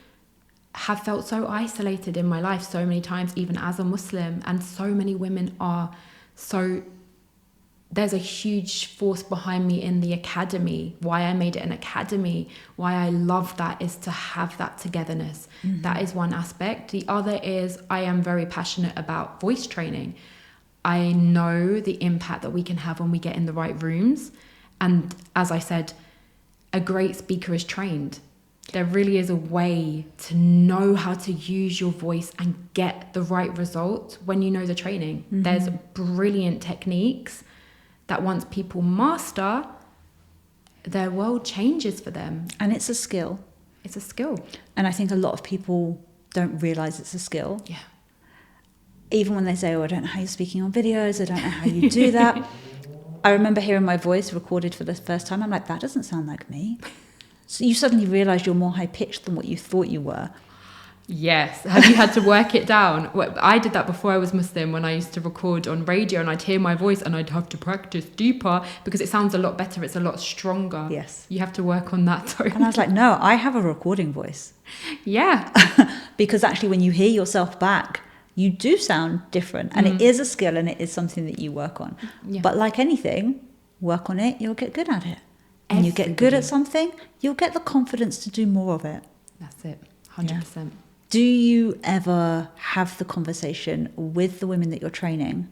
[SPEAKER 2] have felt so isolated in my life so many times, even as a Muslim, and so many women are. So there's a huge force behind me in the academy. Why I made it an academy, why I love that, is to have that togetherness. That is one aspect. The other is I am very passionate about voice training. I know the impact that we can have when we get in the right rooms. And as I said, a great speaker is trained. There really is a way to know how to use your voice and get the right result when you know the training. There's brilliant techniques that once people master, their world changes for them.
[SPEAKER 1] And it's a skill.
[SPEAKER 2] It's a skill.
[SPEAKER 1] And I think a lot of people don't realize it's a skill.
[SPEAKER 2] Yeah.
[SPEAKER 1] Even when they say, oh, I don't know how you're speaking on videos, I don't know how you do that. I remember hearing my voice recorded for the first time. I'm like, that doesn't sound like me. So you suddenly realize you're more high-pitched than what you thought you were.
[SPEAKER 2] Yes. Have you had to work it down? Well, I did that before I was Muslim, when I used to record on radio and I'd hear my voice and I'd have to practice deeper because it sounds a lot better. It's a lot stronger.
[SPEAKER 1] Yes.
[SPEAKER 2] You have to work on that tone.
[SPEAKER 1] And I was like, no, I have a recording voice.
[SPEAKER 2] Yeah.
[SPEAKER 1] Because actually when you hear yourself back, you do sound different. And it is a skill and it is something that you work on.
[SPEAKER 2] Yeah.
[SPEAKER 1] But like anything, work on it, you'll get good at it. And you get good at something, you'll get the confidence to do more of it.
[SPEAKER 2] That's it. 100%.
[SPEAKER 1] Yeah. Do you ever have the conversation with the women that you're training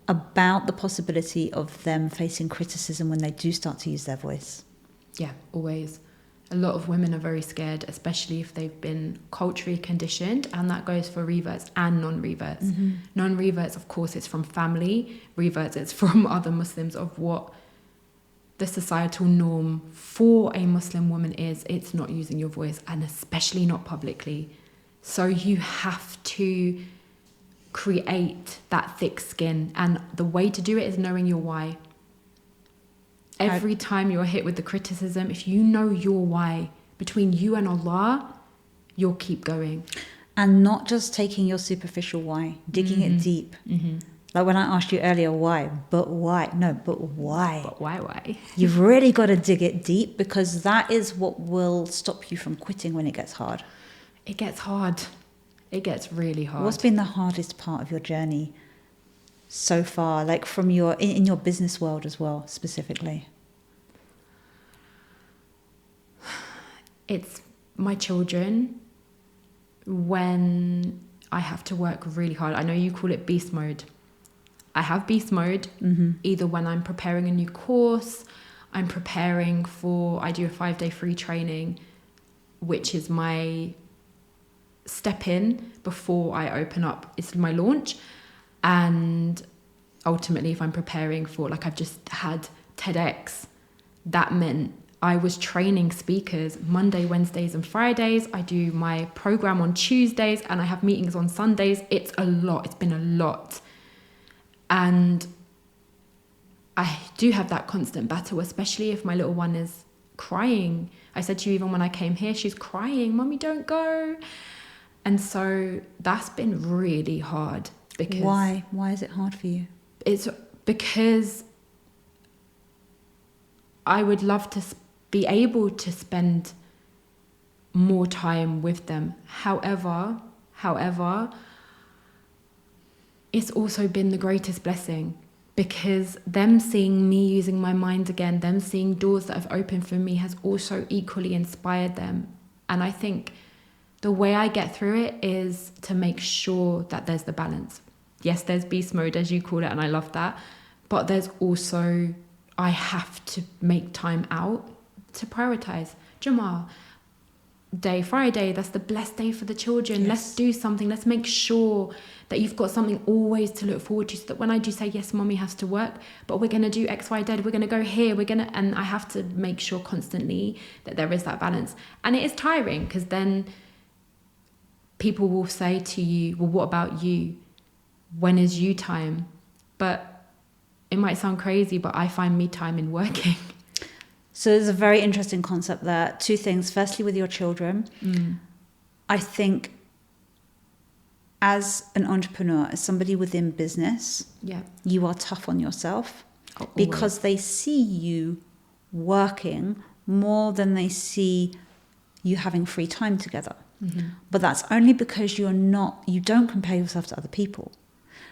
[SPEAKER 1] about the possibility of them facing criticism when they do start to use their voice?
[SPEAKER 2] Yeah, always. A lot of women are very scared, especially if they've been culturally conditioned, and that goes for reverts and non-reverts. Non-reverts, of course, it's from family. Reverts, it's from other Muslims, of what the societal norm for a Muslim woman is. It's not using your voice, and especially not publicly. So you have to create that thick skin, and the way to do it is knowing your why. Every time you're hit with the criticism, if you know your why between you and Allah, you'll keep going.
[SPEAKER 1] And not just taking your superficial why, digging it deep. Like when I asked you earlier, why? But why? No, but why?
[SPEAKER 2] But why?
[SPEAKER 1] You've really got to dig it deep, because that is what will stop you from quitting when it gets hard.
[SPEAKER 2] It gets hard. It gets really hard.
[SPEAKER 1] What's been the hardest part of your journey so far, like from in your business world as well, specifically?
[SPEAKER 2] It's my children. When I have to work really hard. I know you call it beast mode. I have beast mode, either when I'm preparing a new course, I do a 5-day free training, which is my step in before I open up. It's my launch. And ultimately, if I'm preparing for, like I've just had TEDx, that meant I was training speakers Monday, Wednesdays and Fridays. I do my program on Tuesdays and I have meetings on Sundays. It's a lot. It's been a lot. And I do have that constant battle, especially if my little one is crying. I said to you, even when I came here, she's crying, Mummy, don't go. And so that's been really hard. Because
[SPEAKER 1] Why is it hard for you?
[SPEAKER 2] It's because I would love to be able to spend more time with them. However, it's also been the greatest blessing, because them seeing me using my mind again, them seeing doors that have opened for me has also equally inspired them. And I think the way I get through it is to make sure that there's the balance. Yes, there's beast mode, as you call it, and I love that. But there's also I have to make time out to prioritize. Jamal, Friday, that's the blessed day for the children.
[SPEAKER 1] Yes.
[SPEAKER 2] Let's do something. Let's make sure that you've got something always to look forward to, so that when I do say, yes, mommy has to work, but we're going to do X, Y, Z, we're going to go here, and I have to make sure constantly that there is that balance. And it is tiring, because then people will say to you, well, what about you? When is you time? But it might sound crazy, but I find me time in working.
[SPEAKER 1] So there's a very interesting concept there. Two things. Firstly, with your children, I think as an entrepreneur, as somebody within business, you are tough on yourself because they see you working more than they see you having free time together. But that's only because you don't compare yourself to other people.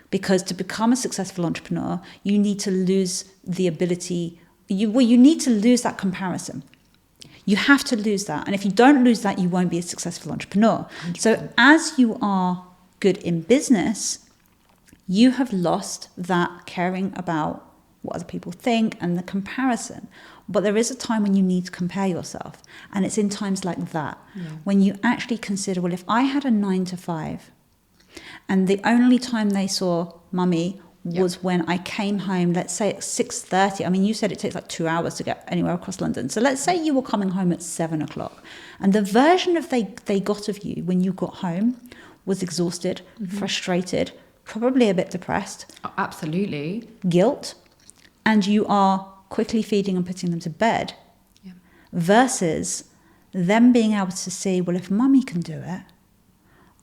[SPEAKER 1] Because to become a successful entrepreneur, you need to lose the ability. You need to lose that comparison. You have to lose that. And if you don't lose that, you won't be a successful entrepreneur. 100%. So as you are good in business, you have lost that caring about what other people think and the comparison. But there is a time when you need to compare yourself. And it's in times like that, when you actually consider, well, if I had a 9 to 5 and the only time they saw mummy was when I came home, let's say at 6:30. I mean, you said it takes like 2 hours to get anywhere across London. So let's say you were coming home at 7 o'clock. And the version of they got of you when you got home was exhausted, frustrated, probably a bit depressed.
[SPEAKER 2] Oh, absolutely.
[SPEAKER 1] Guilt. And you are quickly feeding and putting them to bed. Versus them being able to see, well, if mummy can do it,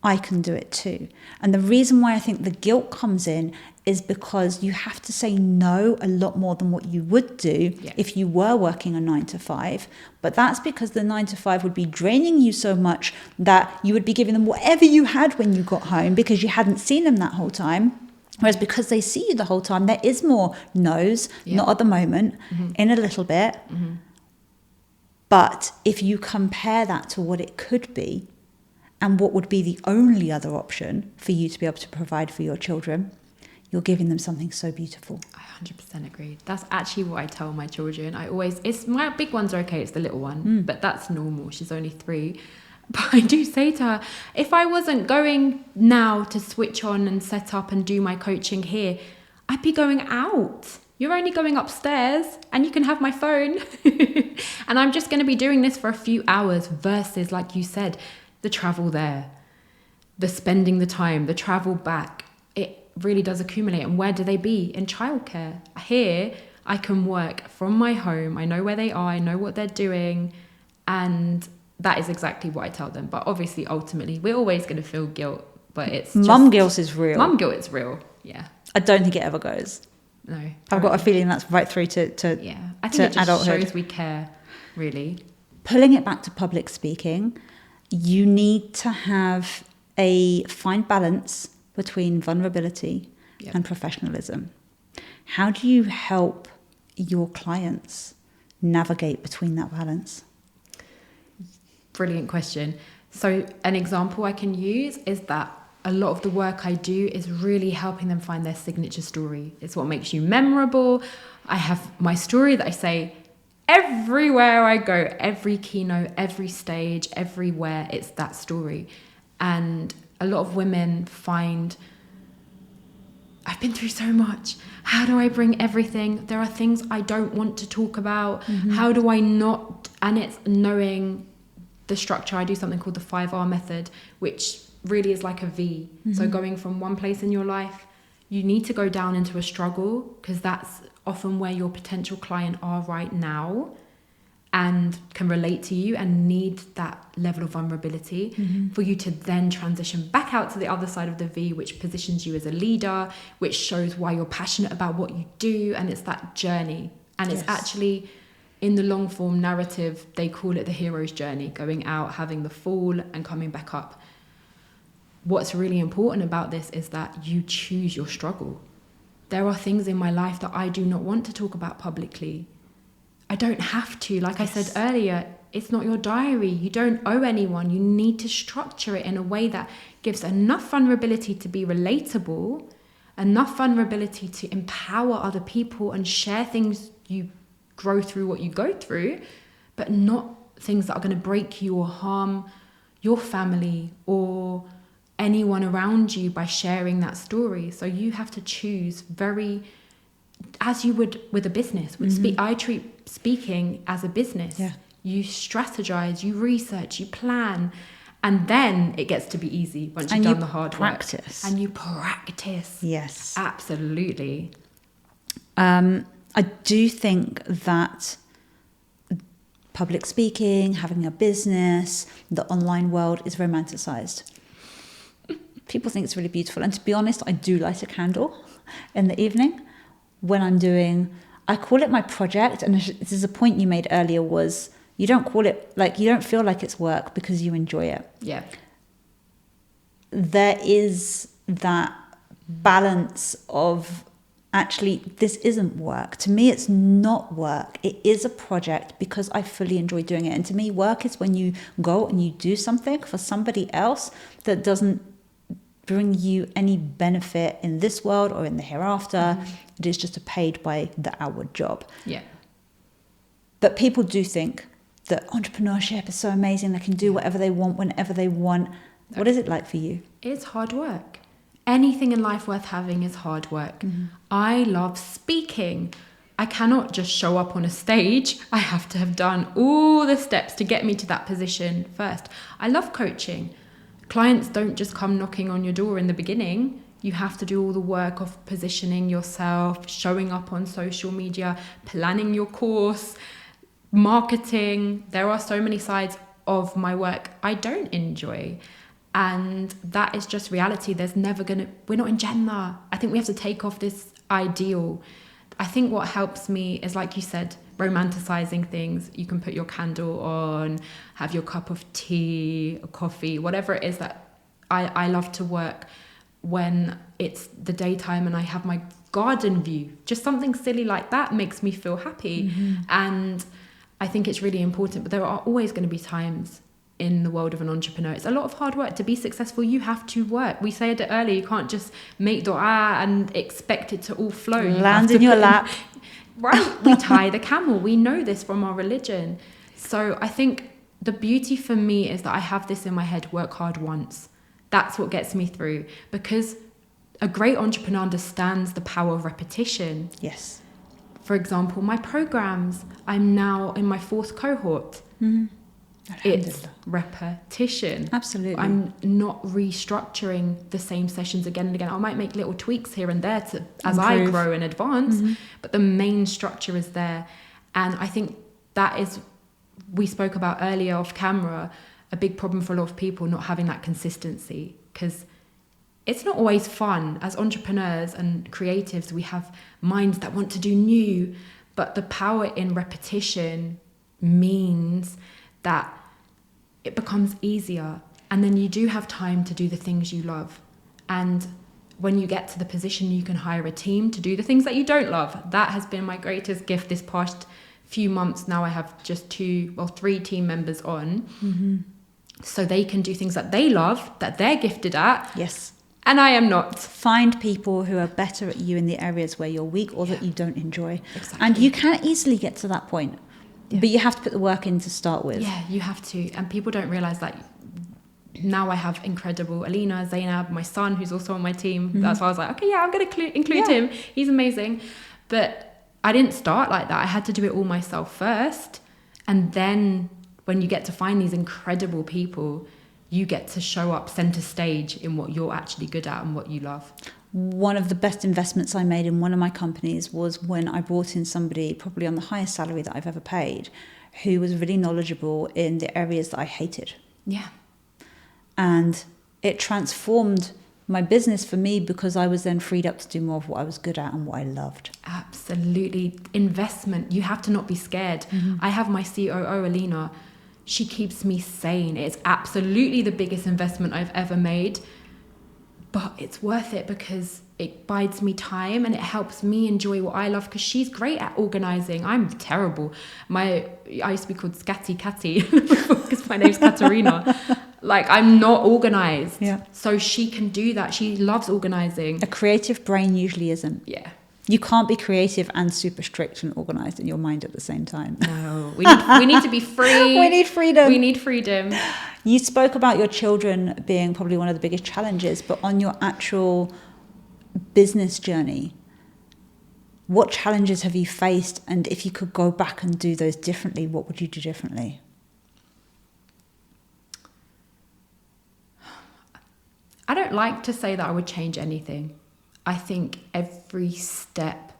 [SPEAKER 1] I can do it too. And the reason why I think the guilt comes in is because you have to say no a lot more than what you would do if you were working a 9 to 5. But that's because the 9 to 5 would be draining you so much that you would be giving them whatever you had when you got home because you hadn't seen them that whole time. Whereas because they see you the whole time, there is more no's, not at the moment, in a little bit. But if you compare that to what it could be, and what would be the only other option for you to be able to provide for your children, you're giving them something so beautiful.
[SPEAKER 2] I 100% agree. That's actually what I tell my children. It's my big ones are okay, it's the little one, but that's normal. She's only 3. But I do say to her, if I wasn't going now to switch on and set up and do my coaching here, I'd be going out. You're only going upstairs and you can have my phone. And I'm just going to be doing this for a few hours versus, like you said, the travel there, the spending the time, the travel back, it really does accumulate. And where do they be? In childcare. Here, I can work from my home. I know where they are. I know what they're doing. And that is exactly what I tell them. But obviously, ultimately, we're always going to feel guilt. But it's just...
[SPEAKER 1] Mum guilt is real.
[SPEAKER 2] Mum guilt is real, yeah.
[SPEAKER 1] I don't think it ever goes.
[SPEAKER 2] No.
[SPEAKER 1] I've got a feeling that's right through to
[SPEAKER 2] I think it just
[SPEAKER 1] adulthood.
[SPEAKER 2] shows we care, really.
[SPEAKER 1] Pulling it back to public speaking, you need to have a fine balance between vulnerability and professionalism. How do you help your clients navigate between that balance?
[SPEAKER 2] Brilliant question. So an example I can use is that a lot of the work I do is really helping them find their signature story. It's what makes you memorable. I have my story that I say everywhere I go, every keynote, every stage, everywhere, it's that story. And a lot of women find, I've been through so much. How do I bring everything? There are things I don't want to talk about. How do I not? And it's knowing the structure. I do something called the 5R method, which really is like a V. So going from one place in your life, you need to go down into a struggle because that's often where your potential client are right now and can relate to you and need that level of vulnerability for you to then transition back out to the other side of the V, which positions you as a leader, which shows why you're passionate about what you do. And it's that journey. And it's actually, in the long form narrative, they call it the hero's journey, going out, having the fall and coming back up. What's really important about this is that you choose your struggle. There are things in my life that I do not want to talk about publicly. I don't have to. Like I said earlier, it's not your diary. You don't owe anyone. You need to structure it in a way that gives enough vulnerability to be relatable, enough vulnerability to empower other people and share things you grow through what you go through, but not things that are going to break you or harm your family or anyone around you by sharing that story. So you have to choose very, as you would with a business. I treat speaking as a business.
[SPEAKER 1] Yeah.
[SPEAKER 2] You strategize, you research, you plan, and then it gets to be easy once you've done the hard
[SPEAKER 1] practice.
[SPEAKER 2] work. And you practice.
[SPEAKER 1] Yes.
[SPEAKER 2] Absolutely.
[SPEAKER 1] I do think that public speaking, having a business, the online world is romanticized. People think it's really beautiful. And to be honest, I do light a candle in the evening when I'm doing, I call it my project. And this is a point you made earlier, was you don't call it, like, you don't feel like it's work because you enjoy it.
[SPEAKER 2] Yeah.
[SPEAKER 1] There is that balance of, actually, this isn't work. To me, it's not work. It is a project because I fully enjoy doing it. And to me, work is when you go and you do something for somebody else that doesn't bring you any benefit in this world or in the hereafter. It is just a paid by the hour job.
[SPEAKER 2] Yeah.
[SPEAKER 1] But people do think that entrepreneurship is so amazing. They can do whatever they want, whenever they want. What is it like for you?
[SPEAKER 2] It's hard work. Anything in life worth having is hard work. I love speaking. I cannot just show up on a stage. I have to have done all the steps to get me to that position first. I love coaching. Clients don't just come knocking on your door in the beginning. You have to do all the work of positioning yourself, showing up on social media, planning your course, marketing. There are so many sides of my work I don't enjoy. And that is just reality. We're not in Jannah. I think we have to take off this ideal. I think what helps me is, like you said, romanticizing things. You can put your candle on, have your cup of tea or coffee, whatever it is that I love to work when it's the daytime and I have my garden view. Just something silly like that makes me feel happy. And I think it's really important, but there are always going to be times in the world of an entrepreneur. It's a lot of hard work. To be successful, you have to work. We said it earlier, you can't just make dua and expect it to all flow.
[SPEAKER 1] Land in your lap.
[SPEAKER 2] Right, we tie the camel. We know this from our religion. So I think the beauty for me is that I have this in my head, work hard once. That's what gets me through, because a great entrepreneur understands the power of repetition.
[SPEAKER 1] Yes.
[SPEAKER 2] For example, my programs, I'm now in my 4th cohort. It's repetition.
[SPEAKER 1] Absolutely.
[SPEAKER 2] I'm not restructuring the same sessions again and again. I might make little tweaks here and there as I grow and advance, but the main structure is there. And I think that is, we spoke about earlier off camera, a big problem for a lot of people, not having that consistency, because it's not always fun. As entrepreneurs and creatives, we have minds that want to do new, but the power in repetition means that it becomes easier, and then you do have time to do the things you love. And when you get to the position, you can hire a team to do the things that you don't love. That has been my greatest gift this past few months. Now I have just 3 team members on, so they can do things that they love, that they're gifted at.
[SPEAKER 1] Yes.
[SPEAKER 2] And I am not.
[SPEAKER 1] Find people who are better at you in the areas where you're weak or that you don't enjoy.
[SPEAKER 2] Exactly.
[SPEAKER 1] And you can easily get to that point. But you have to put the work in to start with.
[SPEAKER 2] Yeah, you have to. And people don't realize that now I have incredible Alina, Zainab, my son, who's also on my team. That's why I was like, okay, I'm going to include him. He's amazing. But I didn't start like that. I had to do it all myself first. And then when you get to find these incredible people, you get to show up center stage in what you're actually good at and what you love.
[SPEAKER 1] One of the best investments I made in one of my companies was when I brought in somebody, probably on the highest salary that I've ever paid, who was really knowledgeable in the areas that I hated.
[SPEAKER 2] Yeah.
[SPEAKER 1] And it transformed my business for me, because I was then freed up to do more of what I was good at and what I loved.
[SPEAKER 2] Absolutely. Investment. You have to not be scared. I have my COO, Alina. She keeps me sane. It's absolutely the biggest investment I've ever made. But it's worth it because it bides me time and it helps me enjoy what I love, because she's great at organising. I'm terrible. I used to be called Scatty Catty because my name's Katerina. Like, I'm not organised.
[SPEAKER 1] Yeah.
[SPEAKER 2] So she can do that. She loves organising.
[SPEAKER 1] A creative brain usually isn't.
[SPEAKER 2] Yeah.
[SPEAKER 1] You can't be creative and super strict and organized in your mind at the same time.
[SPEAKER 2] No, we need to be free.
[SPEAKER 1] We need freedom.
[SPEAKER 2] We need freedom.
[SPEAKER 1] You spoke about your children being probably one of the biggest challenges, but on your actual business journey, what challenges have you faced? And if you could go back and do those differently, what would you do differently?
[SPEAKER 2] I don't like to say that I would change anything. I think every step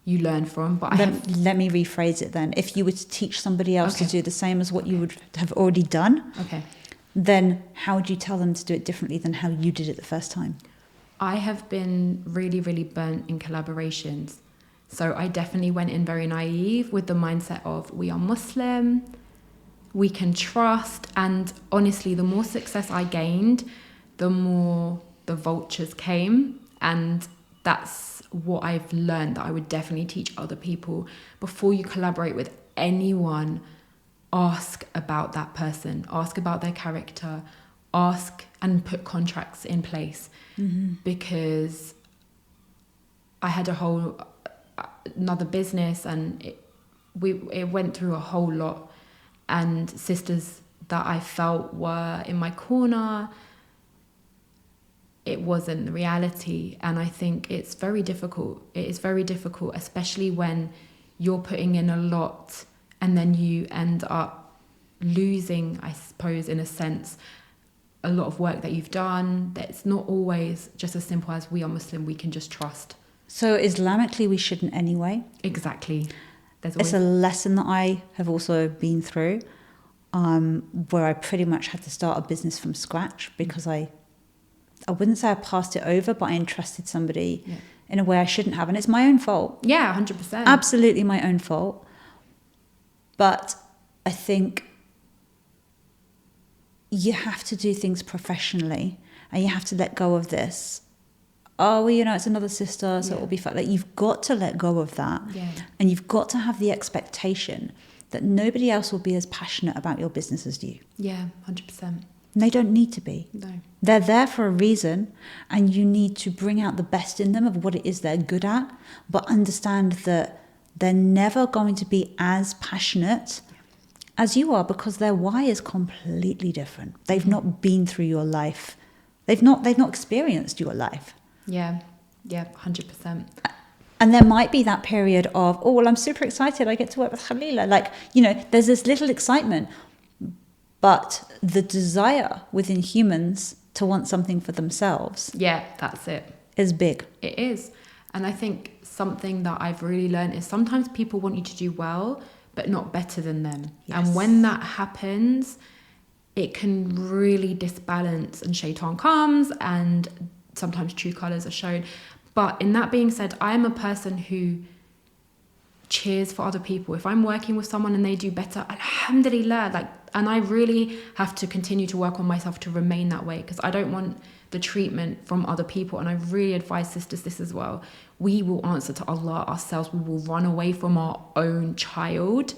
[SPEAKER 2] you learn from, but
[SPEAKER 1] let me rephrase it then. If you were to teach somebody else
[SPEAKER 2] Okay.
[SPEAKER 1] to do the same as what you would have already done,
[SPEAKER 2] Okay.
[SPEAKER 1] then how would you tell them to do it differently than how you did it the first time?
[SPEAKER 2] I have been really, really burnt in collaborations. So I definitely went in very naive with the mindset of we are Muslim, we can trust. And honestly, the more success I gained, the more the vultures came. And that's what I've learned that I would definitely teach other people. Before you collaborate with anyone, ask about that person, ask about their character, ask and put contracts in place. Because I had another business, and it went through a whole lot, and sisters that I felt were in my corner, it wasn't the reality. And I think it's very difficult. It is very difficult, especially when you're putting in a lot and then you end up losing, I suppose, in a sense, a lot of work that you've done. That it's not always just as simple as we are Muslim, we can just trust.
[SPEAKER 1] So Islamically, we shouldn't anyway.
[SPEAKER 2] Exactly.
[SPEAKER 1] It's a lesson that I have also been through, where I pretty much had to start a business from scratch because I wouldn't say I passed it over, but I entrusted somebody in a way I shouldn't have. And it's my own fault.
[SPEAKER 2] Yeah, 100%.
[SPEAKER 1] Absolutely my own fault. But I think you have to do things professionally, and you have to let go of this. Oh, well, it's another sister, so it'll be fine. Like, you've got to let go of that.
[SPEAKER 2] Yeah.
[SPEAKER 1] And you've got to have the expectation that nobody else will be as passionate about your business as you.
[SPEAKER 2] Yeah, 100%.
[SPEAKER 1] And they don't need to be.
[SPEAKER 2] No.
[SPEAKER 1] They're there for a reason, and you need to bring out the best in them of what it is they're good at, but understand that they're never going to be as passionate as you are, because their why is completely different. They've not been through your life. They've not experienced your life.
[SPEAKER 2] Yeah, 100%.
[SPEAKER 1] And there might be that period of, oh, well, I'm super excited, I get to work with Khalila. Like, there's this little excitement, but the desire within humans to want something for themselves,
[SPEAKER 2] Yeah, that's it.
[SPEAKER 1] is big.
[SPEAKER 2] It is. And I think something that I've really learned is sometimes people want you to do well, but not better than them.
[SPEAKER 1] Yes.
[SPEAKER 2] And when that happens, it can really disbalance, and shaitan comes, and sometimes true colours are shown. But in that being said, I am a person who cheers for other people. If I'm working with someone and they do better, alhamdulillah, and I really have to continue to work on myself to remain that way, because I don't want the treatment from other people. And I really advise sisters this as well. We will answer to Allah ourselves. We will run away from our own child.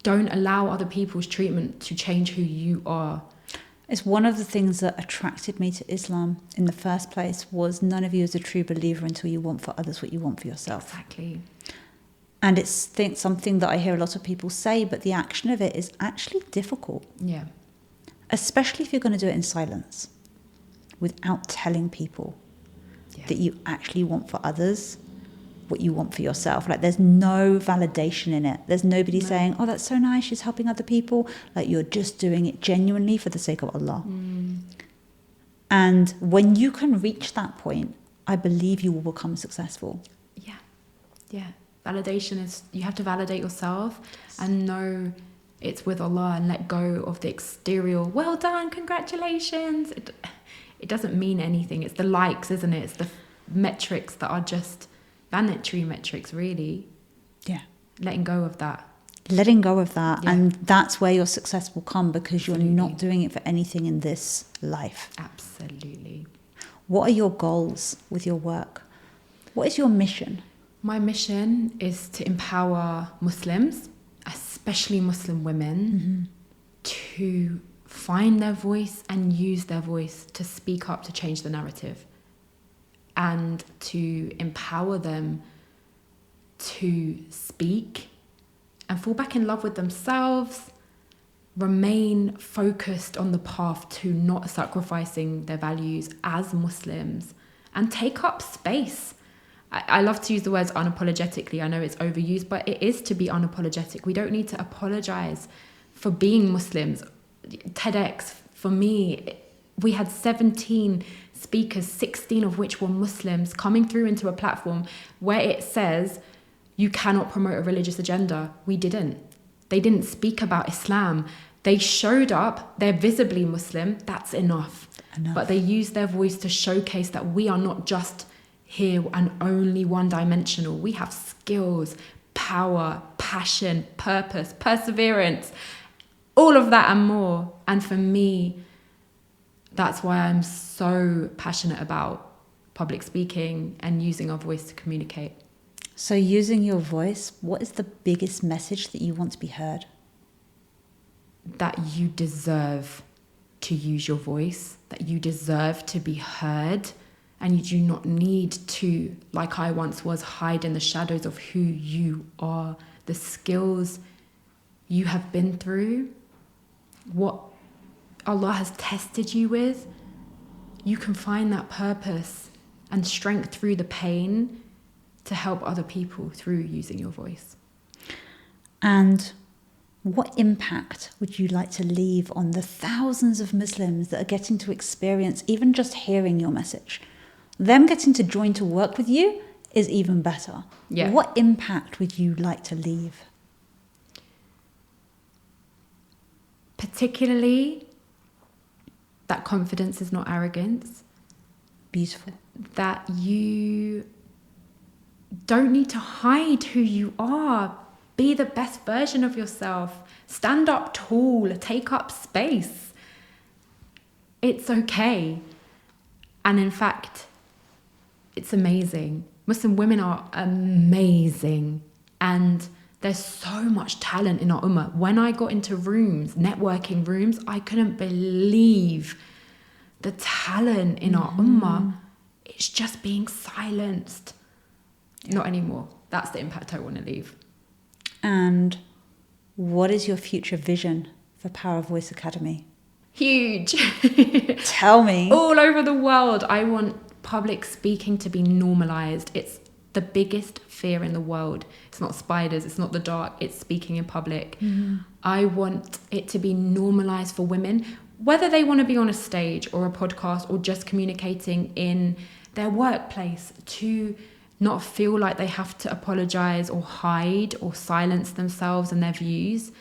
[SPEAKER 2] Don't allow other people's treatment to change who you are.
[SPEAKER 1] It's one of the things that attracted me to Islam in the first place, was none of you is a true believer until you want for others what you want for yourself.
[SPEAKER 2] Exactly.
[SPEAKER 1] And it's something that I hear a lot of people say, but the action of it is actually difficult,
[SPEAKER 2] Yeah.
[SPEAKER 1] especially if you're going to do it in silence, without telling people that you actually want for others what you want for yourself. Like, there's no validation in it. There's nobody saying, oh, that's so nice, she's helping other people. Like, you're just doing it genuinely for the sake of Allah. And when you can reach that point, I believe you will become successful.
[SPEAKER 2] Yeah. Validation is, you have to validate yourself and know it's with Allah, and let go of the exterior, well done, congratulations. It doesn't mean anything. It's the likes, isn't it? It's the metrics that are just vanity metrics, really.
[SPEAKER 1] Yeah.
[SPEAKER 2] Letting go of that.
[SPEAKER 1] Letting go of that.
[SPEAKER 2] Yeah.
[SPEAKER 1] And that's where your success will come, because you're
[SPEAKER 2] Absolutely.
[SPEAKER 1] not doing it for anything in this life.
[SPEAKER 2] Absolutely.
[SPEAKER 1] What are your goals with your work? What is your mission?
[SPEAKER 2] My mission is to empower Muslims, especially Muslim women, to find their voice and use their voice to speak up, to change the narrative. and to empower them to speak and fall back in love with themselves, remain focused on the path to not sacrificing their values as Muslims, and take up space. I love to use the words unapologetically. I know it's overused, but it is to be unapologetic. We don't need to apologize for being Muslims. TEDx, for me, we had 17 speakers, 16 of which were Muslims, coming through into a platform where it says you cannot promote a religious agenda. We didn't. They didn't speak about Islam. They showed up, they're visibly Muslim, that's enough. But they used their voice to showcase that we are not just here and only one-dimensional. We have skills, power, passion, purpose, perseverance, all of that and more. And for me, that's why I'm so passionate about public speaking and using our voice to communicate.
[SPEAKER 1] So using your voice, what is the biggest message that you want to be heard?
[SPEAKER 2] That you deserve to use your voice, that you deserve to be heard, and you do not need to, like I once was, hide in the shadows of who you are, the skills you have been through, what Allah has tested you with. You can find that purpose and strength through the pain to help other people through using your voice.
[SPEAKER 1] And what impact would you like to leave on the thousands of Muslims that are getting to experience even just hearing your message? Them getting to join to work with you is even better.
[SPEAKER 2] Yeah.
[SPEAKER 1] What impact would you like to leave?
[SPEAKER 2] Particularly that confidence is not arrogance.
[SPEAKER 1] Beautiful.
[SPEAKER 2] That you don't need to hide who you are. Be the best version of yourself. Stand up tall. Take up space. It's okay. And in fact, it's amazing. Muslim women are amazing. And there's so much talent in our ummah. When I got into rooms, networking rooms, I couldn't believe the talent in our ummah. It's just being silenced. Not anymore. That's the impact I want to leave.
[SPEAKER 1] And what is your future vision for Power of Voice Academy?
[SPEAKER 2] Huge.
[SPEAKER 1] Tell me.
[SPEAKER 2] All over the world. I want public speaking to be normalized. It's the biggest fear in the world. It's not spiders, it's not the dark, it's speaking in public. I want it to be normalized for women, whether they want to be on a stage or a podcast or just communicating in their workplace, to not feel like they have to apologize or hide or silence themselves and their views,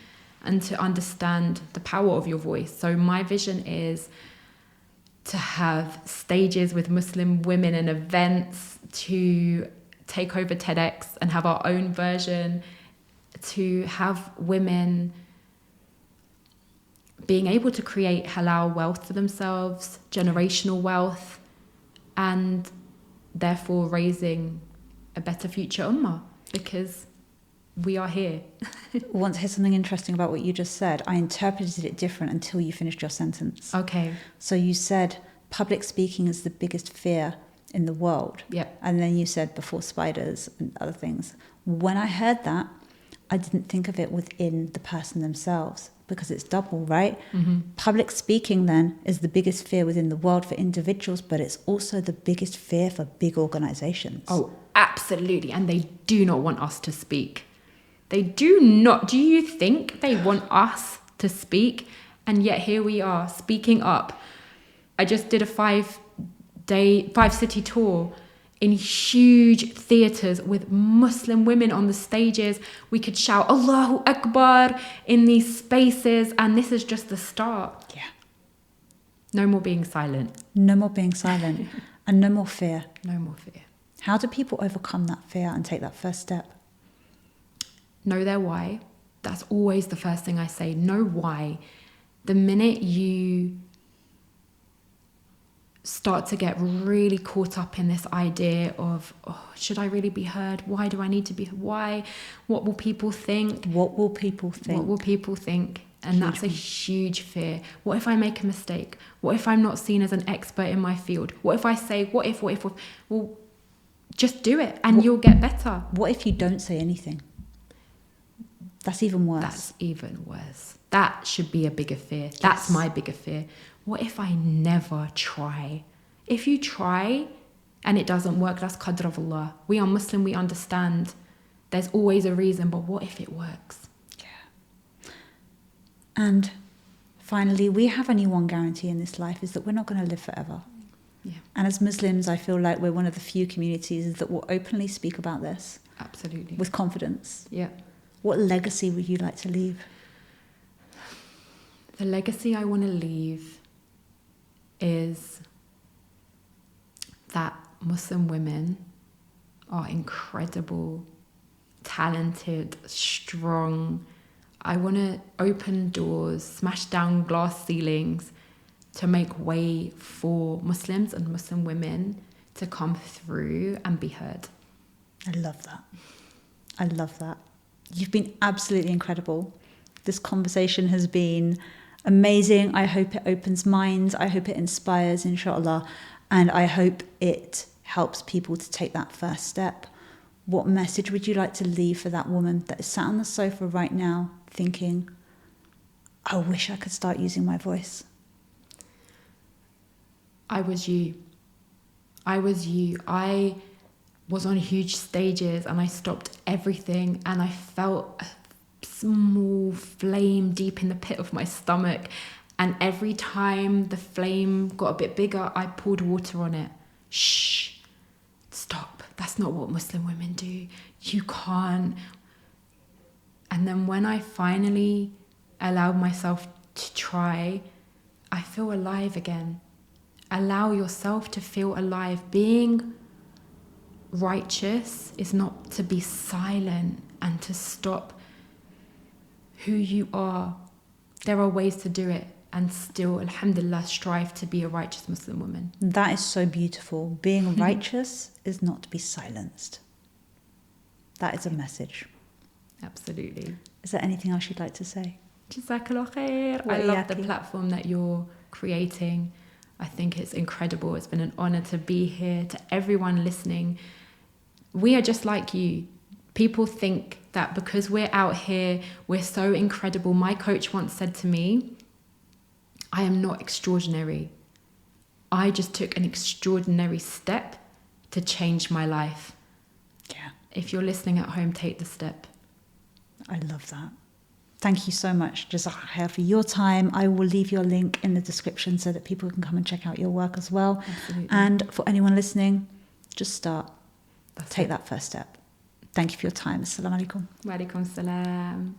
[SPEAKER 2] and to understand the power of your voice. So my vision is to have stages with Muslim women and events, to take over TEDx and have our own version, to have women being able to create halal wealth for themselves, generational wealth, and therefore raising a better future ummah, because we are here.
[SPEAKER 1] I want to hear something interesting about what you just said. I interpreted it different until you finished your sentence.
[SPEAKER 2] Okay.
[SPEAKER 1] So you said public speaking is the biggest fear in the world.
[SPEAKER 2] Yep.
[SPEAKER 1] And then you said before spiders and other things. When I heard that, I didn't think of it within the person themselves, because it's double, right? Public speaking then is the biggest fear within the world for individuals, but it's also the biggest fear for big organizations.
[SPEAKER 2] Oh, absolutely. And they do not want us to speak. They do not. Do you think they want us to speak? And yet here we are speaking up. I just did a 5-city tour in huge theatres with Muslim women on the stages. We could shout Allahu Akbar in these spaces, and this is just the start.
[SPEAKER 1] Yeah.
[SPEAKER 2] No more being silent.
[SPEAKER 1] No more being silent and no more fear.
[SPEAKER 2] No more fear.
[SPEAKER 1] How do people overcome that fear and take that first step?
[SPEAKER 2] Know their why. That's always the first thing I say. Know why. The minute you start to get really caught up in this idea of, oh, should I really be heard? Why do I need to be heard? Why? What will people think?
[SPEAKER 1] What will people think?
[SPEAKER 2] What will people think? And that's a huge fear. What if I make a mistake? What if I'm not seen as an expert in my field? What if I say, what if? Well, just do it and you'll get better.
[SPEAKER 1] What if you don't say anything? That's even worse.
[SPEAKER 2] That's even worse. That should be a bigger fear. That's my bigger fear. What if I never try? If you try and it doesn't work, that's qadr of Allah. We are Muslim, we understand. There's always a reason, but what if it works?
[SPEAKER 1] Yeah. And finally, we have only one guarantee in this life, is that we're not going to live forever.
[SPEAKER 2] Yeah.
[SPEAKER 1] And as Muslims, I feel like we're one of the few communities that will openly speak about this.
[SPEAKER 2] Absolutely.
[SPEAKER 1] With confidence.
[SPEAKER 2] Yeah.
[SPEAKER 1] What legacy would you like to leave?
[SPEAKER 2] The legacy I want to leave is that Muslim women are incredible, talented, strong. I want to open doors, smash down glass ceilings to make way for Muslims and Muslim women to come through and be heard.
[SPEAKER 1] I love that. I love that. You've been absolutely incredible. This conversation has been amazing. I hope it opens minds. I hope it inspires, inshallah. And I hope it helps people to take that first step. What message would you like to leave for that woman that is sat on the sofa right now thinking, I wish I could start using my voice?
[SPEAKER 2] I was you. I was you. I was on huge stages and I stopped everything and I felt a small flame deep in the pit of my stomach. And every time the flame got a bit bigger, I poured water on it. Shh, stop. That's not what Muslim women do. You can't. And then when I finally allowed myself to try, I feel alive again. Allow yourself to feel alive. Being righteous is not to be silent and to stop who you are. There are ways to do it and still, alhamdulillah, strive to be a righteous Muslim woman.
[SPEAKER 1] That is so beautiful. Being righteous is not to be silenced. That is a message.
[SPEAKER 2] Absolutely.
[SPEAKER 1] Is there anything else you'd like to say?
[SPEAKER 2] Jazakallah khair. I love the platform that you're creating. I think it's incredible. It's been an honor to be here. To everyone listening, we are just like you. People think that because we're out here, we're so incredible. My coach once said to me, I am not extraordinary. I just took an extraordinary step to change my life.
[SPEAKER 1] Yeah.
[SPEAKER 2] If you're listening at home, take the step.
[SPEAKER 1] I love that. Thank you so much, Jazakallah khair, for your time. I will leave your link in the description so that people can come and check out your work as well.
[SPEAKER 2] Absolutely.
[SPEAKER 1] And for anyone listening, just start.
[SPEAKER 2] Take
[SPEAKER 1] Take that first step. Thank you for your time. Assalamu alaikum.
[SPEAKER 2] Wa alaikum salam.